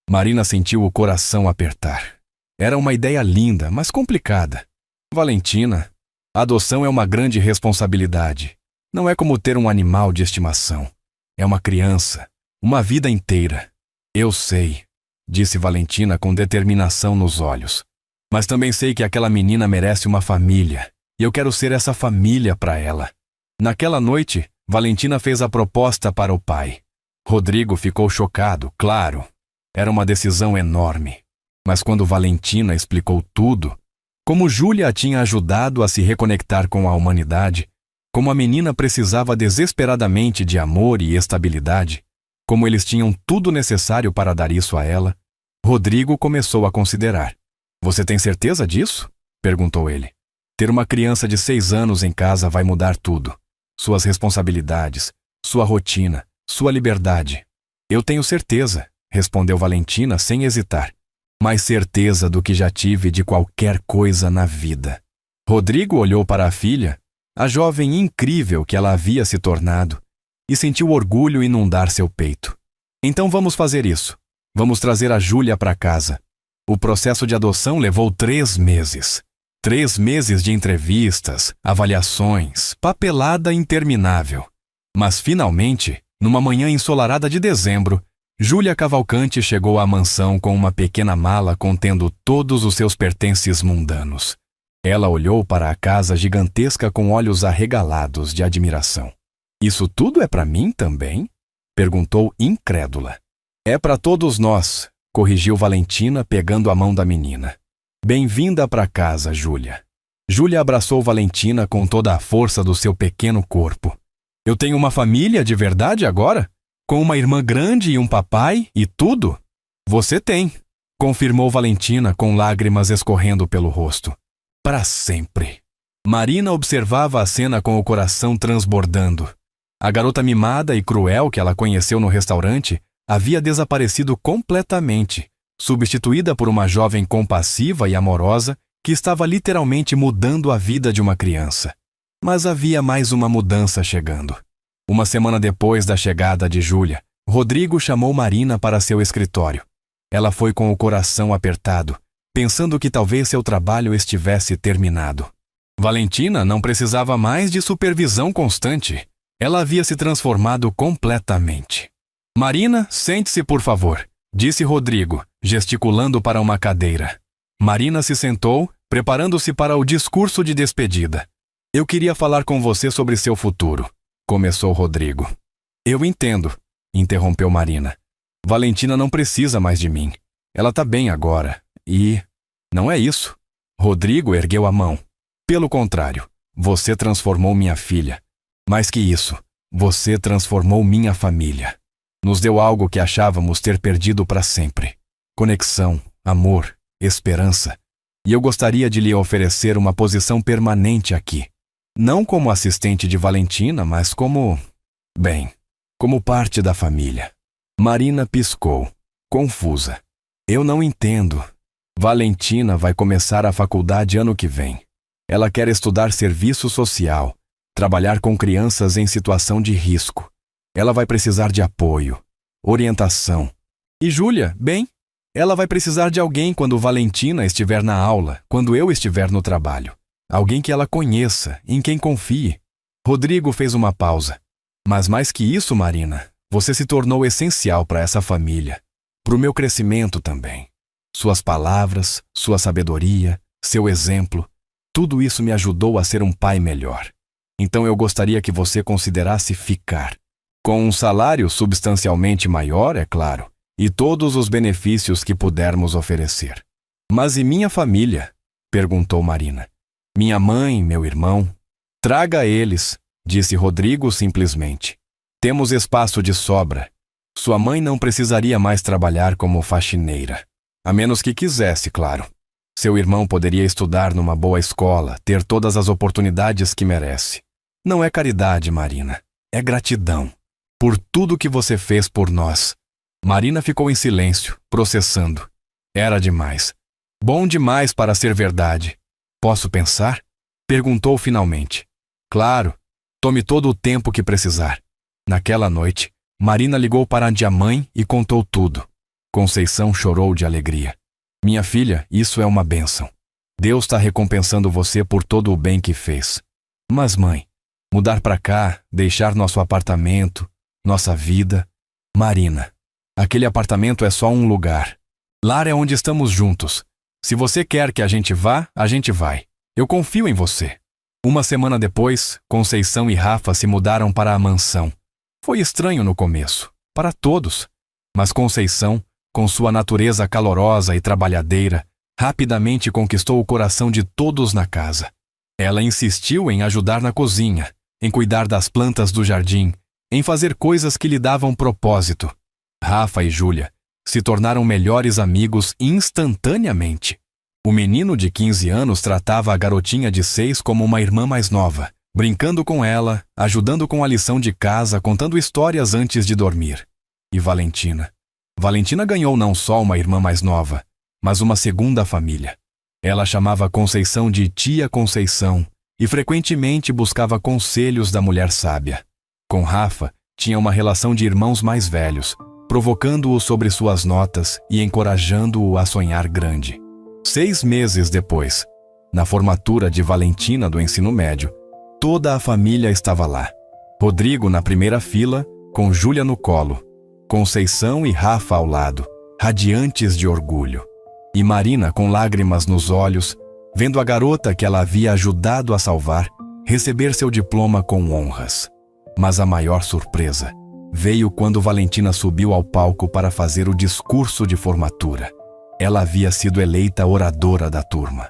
Marina sentiu o coração apertar. Era uma ideia linda, mas complicada. Valentina, a adoção é uma grande responsabilidade. Não é como ter um animal de estimação. É uma criança, uma vida inteira. Eu sei, disse Valentina com determinação nos olhos. Mas também sei que aquela menina merece uma família, e eu quero ser essa família para ela. Naquela noite, Valentina fez a proposta para o pai. Rodrigo ficou chocado, claro. Era uma decisão enorme. Mas quando Valentina explicou tudo, como Júlia a tinha ajudado a se reconectar com a humanidade, como a menina precisava desesperadamente de amor e estabilidade, como eles tinham tudo necessário para dar isso a ela, Rodrigo começou a considerar. Você tem certeza disso? Perguntou ele. Ter uma criança de 6 anos em casa vai mudar tudo. Suas responsabilidades, sua rotina, sua liberdade. Eu tenho certeza, respondeu Valentina sem hesitar. Mais certeza do que já tive de qualquer coisa na vida. Rodrigo olhou para a filha, a jovem incrível que ela havia se tornado, e sentiu orgulho inundar seu peito. Então vamos fazer isso. Vamos trazer a Júlia para casa. O processo de adoção levou 3 meses. 3 meses de entrevistas, avaliações, papelada interminável. Mas finalmente, numa manhã ensolarada de dezembro, Júlia Cavalcante chegou à mansão com uma pequena mala contendo todos os seus pertences mundanos. Ela olhou para a casa gigantesca com olhos arregalados de admiração. Isso tudo é para mim também? Perguntou incrédula. É para todos nós, corrigiu Valentina pegando a mão da menina. Bem-vinda para casa, Júlia. Júlia abraçou Valentina com toda a força do seu pequeno corpo. Eu tenho uma família de verdade agora? Com uma irmã grande e um papai e tudo? Você tem, confirmou Valentina com lágrimas escorrendo pelo rosto. Para sempre. Marina observava a cena com o coração transbordando. A garota mimada e cruel que ela conheceu no restaurante havia desaparecido completamente, substituída por uma jovem compassiva e amorosa que estava literalmente mudando a vida de uma criança. Mas havia mais uma mudança chegando. Uma semana depois da chegada de Júlia, Rodrigo chamou Marina para seu escritório. Ela foi com o coração apertado, pensando que talvez seu trabalho estivesse terminado. Valentina não precisava mais de supervisão constante. Ela havia se transformado completamente. Marina, sente-se, por favor, disse Rodrigo, gesticulando para uma cadeira. Marina se sentou, preparando-se para o discurso de despedida. Eu queria falar com você sobre seu futuro, começou Rodrigo. Eu entendo, interrompeu Marina. Valentina não precisa mais de mim. Ela está bem agora. E... não é isso. Rodrigo ergueu a mão. Pelo contrário, você transformou minha filha. Mais que isso, você transformou minha família. Nos deu algo que achávamos ter perdido para sempre. Conexão, amor, esperança. E eu gostaria de lhe oferecer uma posição permanente aqui. Não como assistente de Valentina, mas como... bem, como parte da família. Marina piscou, confusa. Eu não entendo. Valentina vai começar a faculdade ano que vem. Ela quer estudar serviço social, trabalhar com crianças em situação de risco. Ela vai precisar de apoio, orientação. E Júlia, bem, ela vai precisar de alguém quando Valentina estiver na aula, quando eu estiver no trabalho. Alguém que ela conheça, em quem confie. Rodrigo fez uma pausa. Mas mais que isso, Marina, você se tornou essencial para essa família, para o meu crescimento também. Suas palavras, sua sabedoria, seu exemplo, tudo isso me ajudou a ser um pai melhor. Então eu gostaria que você considerasse ficar. Com um salário substancialmente maior, é claro, e todos os benefícios que pudermos oferecer. Mas e minha família? Perguntou Marina. Minha mãe, meu irmão? Traga eles, disse Rodrigo simplesmente. Temos espaço de sobra. Sua mãe não precisaria mais trabalhar como faxineira. A menos que quisesse, claro. Seu irmão poderia estudar numa boa escola, ter todas as oportunidades que merece. Não é caridade, Marina. É gratidão. Por tudo que você fez por nós. Marina ficou em silêncio, processando. Era demais. Bom demais para ser verdade. Posso pensar? Perguntou finalmente. Claro. Tome todo o tempo que precisar. Naquela noite, Marina ligou para a mãe e contou tudo. Conceição chorou de alegria. Minha filha, isso é uma bênção. Deus está recompensando você por todo o bem que fez. Mas, mãe, mudar para cá, deixar nosso apartamento, nossa vida... Marina, aquele apartamento é só um lugar. Lá é onde estamos juntos. Se você quer que a gente vá, a gente vai. Eu confio em você. Uma semana depois, Conceição e Rafa se mudaram para a mansão. Foi estranho no começo, para todos. Mas Conceição, com sua natureza calorosa e trabalhadeira, rapidamente conquistou o coração de todos na casa. Ela insistiu em ajudar na cozinha, em cuidar das plantas do jardim, em fazer coisas que lhe davam propósito. Rafa e Júlia se tornaram melhores amigos instantaneamente. O menino de 15 anos tratava a garotinha de 6 como uma irmã mais nova, brincando com ela, ajudando com a lição de casa, contando histórias antes de dormir. E Valentina? Valentina ganhou não só uma irmã mais nova, mas uma segunda família. Ela chamava Conceição de Tia Conceição e frequentemente buscava conselhos da mulher sábia. Com Rafa, tinha uma relação de irmãos mais velhos, provocando-o sobre suas notas e encorajando-o a sonhar grande. 6 meses depois, na formatura de Valentina do ensino médio, toda a família estava lá. Rodrigo na primeira fila, com Júlia no colo, Conceição e Rafa ao lado, radiantes de orgulho. E Marina com lágrimas nos olhos, vendo a garota que ela havia ajudado a salvar, receber seu diploma com honras. Mas a maior surpresa veio quando Valentina subiu ao palco para fazer o discurso de formatura. Ela havia sido eleita oradora da turma.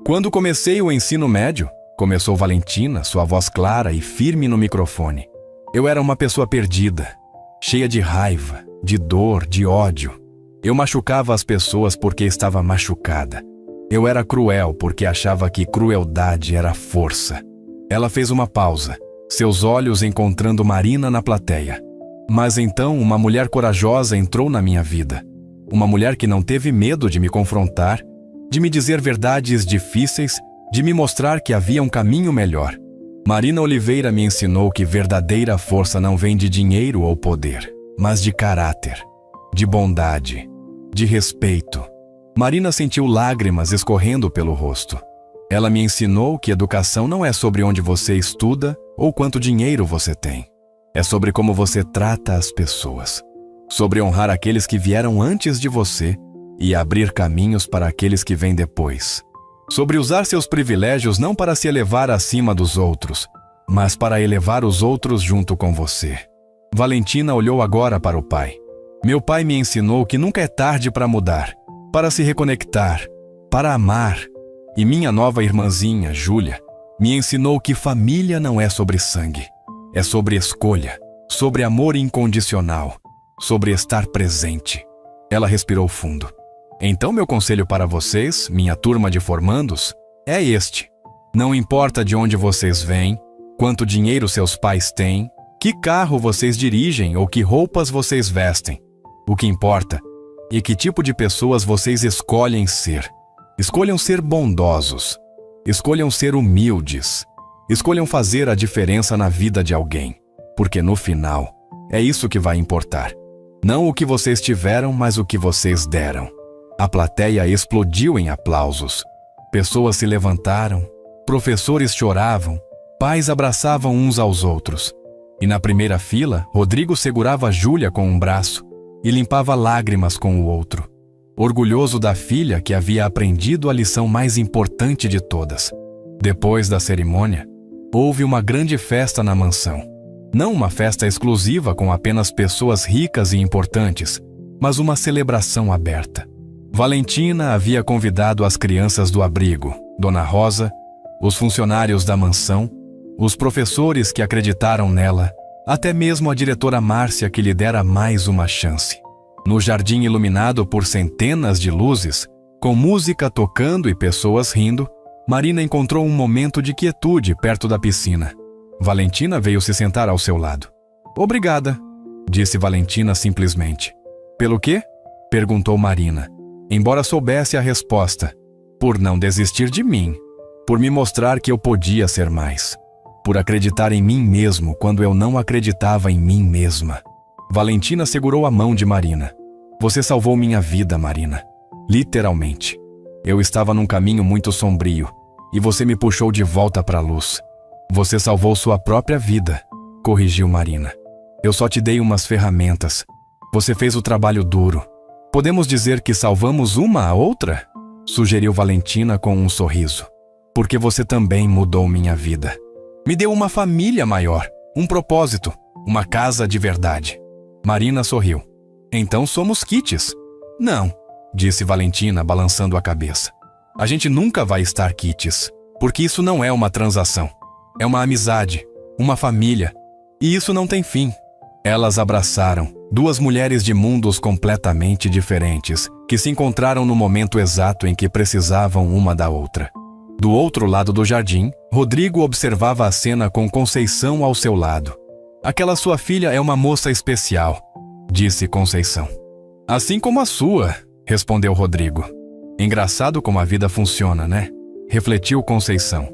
Quando comecei o ensino médio, começou Valentina, sua voz clara e firme no microfone. Eu era uma pessoa perdida, cheia de raiva, de dor, de ódio. Eu machucava as pessoas porque estava machucada. Eu era cruel porque achava que crueldade era força. Ela fez uma pausa, seus olhos encontrando Marina na plateia. Mas então uma mulher corajosa entrou na minha vida. Uma mulher que não teve medo de me confrontar, de me dizer verdades difíceis, de me mostrar que havia um caminho melhor. Marina Oliveira me ensinou que verdadeira força não vem de dinheiro ou poder, mas de caráter, de bondade, de respeito. Marina sentiu lágrimas escorrendo pelo rosto. Ela me ensinou que educação não é sobre onde você estuda ou quanto dinheiro você tem. É sobre como você trata as pessoas. Sobre honrar aqueles que vieram antes de você e abrir caminhos para aqueles que vêm depois. Sobre usar seus privilégios não para se elevar acima dos outros, mas para elevar os outros junto com você. Valentina olhou agora para o pai. Meu pai me ensinou que nunca é tarde para mudar, para se reconectar, para amar. E minha nova irmãzinha, Júlia, me ensinou que família não é sobre sangue. É sobre escolha, sobre amor incondicional, sobre estar presente. Ela respirou fundo. Então meu conselho para vocês, minha turma de formandos, é este. Não importa de onde vocês vêm, quanto dinheiro seus pais têm, que carro vocês dirigem ou que roupas vocês vestem. O que importa é que tipo de pessoas vocês escolhem ser. Escolham ser bondosos. Escolham ser humildes. Escolham fazer a diferença na vida de alguém. Porque no final, é isso que vai importar. Não o que vocês tiveram, mas o que vocês deram. A plateia explodiu em aplausos. Pessoas se levantaram, professores choravam, pais abraçavam uns aos outros. E na primeira fila, Rodrigo segurava Júlia com um braço e limpava lágrimas com o outro. Orgulhoso da filha que havia aprendido a lição mais importante de todas. Depois da cerimônia, houve uma grande festa na mansão. Não uma festa exclusiva com apenas pessoas ricas e importantes, mas uma celebração aberta. Valentina havia convidado as crianças do abrigo, Dona Rosa, os funcionários da mansão, os professores que acreditaram nela, até mesmo a diretora Márcia que lhe dera mais uma chance. No jardim iluminado por centenas de luzes, com música tocando e pessoas rindo, Marina encontrou um momento de quietude perto da piscina. Valentina veio se sentar ao seu lado. "Obrigada", disse Valentina simplesmente. "Pelo quê?", perguntou Marina, embora soubesse a resposta. "Por não desistir de mim, por me mostrar que eu podia ser mais, por acreditar em mim mesmo quando eu não acreditava em mim mesma." Valentina segurou a mão de Marina. "Você salvou minha vida, Marina. Literalmente. Eu estava num caminho muito sombrio e você me puxou de volta para a luz. Você salvou sua própria vida", corrigiu Marina. "Eu só te dei umas ferramentas. Você fez o trabalho duro. Podemos dizer que salvamos uma a outra?", sugeriu Valentina com um sorriso. "Porque você também mudou minha vida. Me deu uma família maior, um propósito, uma casa de verdade." Marina sorriu. "Então somos quites." "Não", disse Valentina, balançando a cabeça. "A gente nunca vai estar quites, porque isso não é uma transação. É uma amizade, uma família, e isso não tem fim." Elas abraçaram, duas mulheres de mundos completamente diferentes, que se encontraram no momento exato em que precisavam uma da outra. Do outro lado do jardim, Rodrigo observava a cena com Conceição ao seu lado. "Aquela sua filha é uma moça especial", disse Conceição. "Assim como a sua", respondeu Rodrigo. "Engraçado como a vida funciona, né?", refletiu Conceição.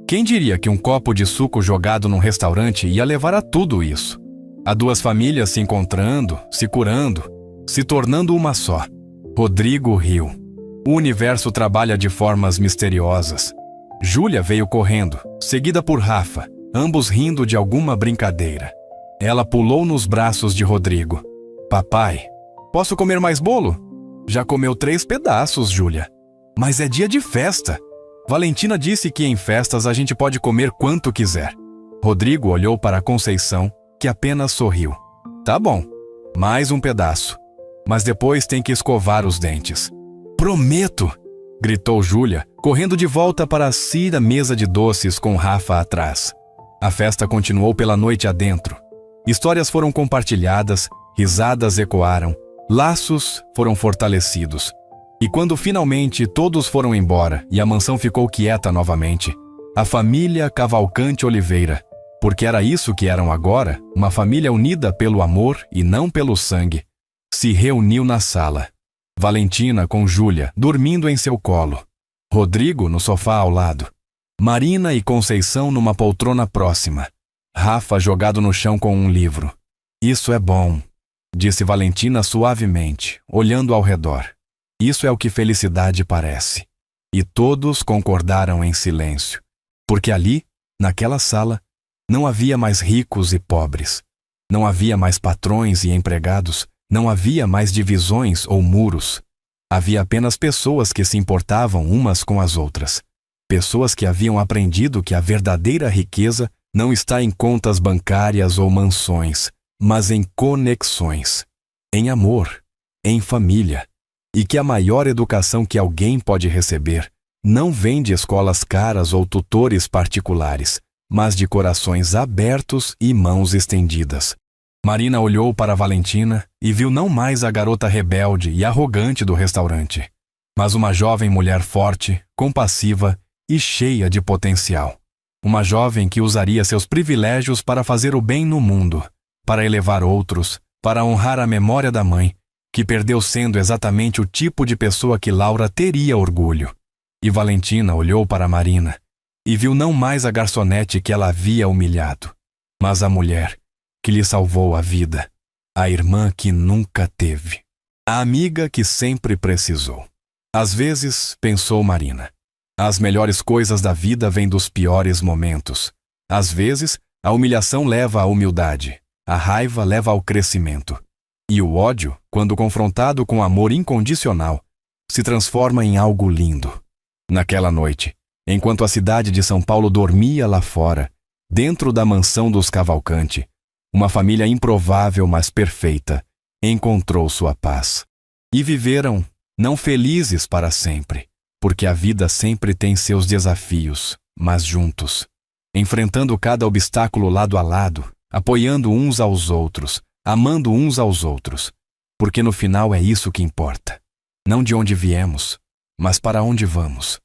"Quem diria que um copo de suco jogado num restaurante ia levar a tudo isso? A duas famílias se encontrando, se curando, se tornando uma só." Rodrigo riu. "O universo trabalha de formas misteriosas." Júlia veio correndo, seguida por Rafa, ambos rindo de alguma brincadeira. Ela pulou nos braços de Rodrigo. "Papai, posso comer mais bolo?" "Já comeu 3 pedaços, Júlia." "Mas é dia de festa." Valentina disse que em festas a gente pode comer quanto quiser. Rodrigo olhou para Conceição, que apenas sorriu. "Tá bom, mais um pedaço. Mas depois tem que escovar os dentes." "Prometo!" gritou Júlia, correndo de volta para a mesa de doces com Rafa atrás. A festa continuou pela noite adentro. Histórias foram compartilhadas, risadas ecoaram, laços foram fortalecidos. E quando finalmente todos foram embora e a mansão ficou quieta novamente, a família Cavalcante Oliveira, porque era isso que eram agora, uma família unida pelo amor e não pelo sangue, se reuniu na sala. Valentina com Júlia dormindo em seu colo. Rodrigo no sofá ao lado. Marina e Conceição numa poltrona próxima. Rafa jogado no chão com um livro. Isso é bom, disse Valentina suavemente, olhando ao redor. Isso é o que felicidade parece. E todos concordaram em silêncio, porque ali, naquela sala, não havia mais ricos e pobres. Não havia mais patrões e empregados, não havia mais divisões ou muros. Havia apenas pessoas que se importavam umas com as outras. Pessoas que haviam aprendido que a verdadeira riqueza não está em contas bancárias ou mansões, mas em conexões, em amor, em família, e que a maior educação que alguém pode receber não vem de escolas caras ou tutores particulares, mas de corações abertos e mãos estendidas. Marina olhou para Valentina e viu não mais a garota rebelde e arrogante do restaurante, mas uma jovem mulher forte, compassiva e cheia de potencial. Uma jovem que usaria seus privilégios para fazer o bem no mundo, para elevar outros, para honrar a memória da mãe, que perdeu sendo exatamente o tipo de pessoa que Laura teria orgulho. E Valentina olhou para Marina e viu não mais a garçonete que ela havia humilhado, mas a mulher que lhe salvou a vida, a irmã que nunca teve, a amiga que sempre precisou. Às vezes, pensou Marina, as melhores coisas da vida vêm dos piores momentos. Às vezes, a humilhação leva à humildade, a raiva leva ao crescimento. E o ódio, quando confrontado com amor incondicional, se transforma em algo lindo. Naquela noite, enquanto a cidade de São Paulo dormia lá fora, dentro da mansão dos Cavalcanti, uma família improvável, mas perfeita, encontrou sua paz. E viveram, não felizes para sempre, porque a vida sempre tem seus desafios, mas juntos, enfrentando cada obstáculo lado a lado, apoiando uns aos outros, amando uns aos outros, porque no final é isso que importa. Não de onde viemos, mas para onde vamos.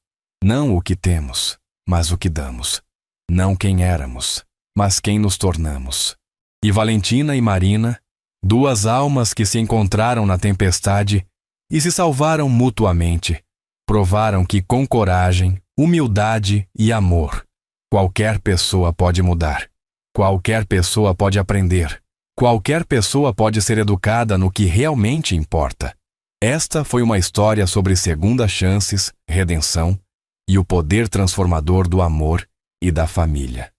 Não o que temos, mas o que damos. Não quem éramos, mas quem nos tornamos. E Valentina e Marina, duas almas que se encontraram na tempestade e se salvaram mutuamente, provaram que com coragem, humildade e amor, qualquer pessoa pode mudar, qualquer pessoa pode aprender, qualquer pessoa pode ser educada no que realmente importa. Esta foi uma história sobre segundas chances, redenção e o poder transformador do amor e da família.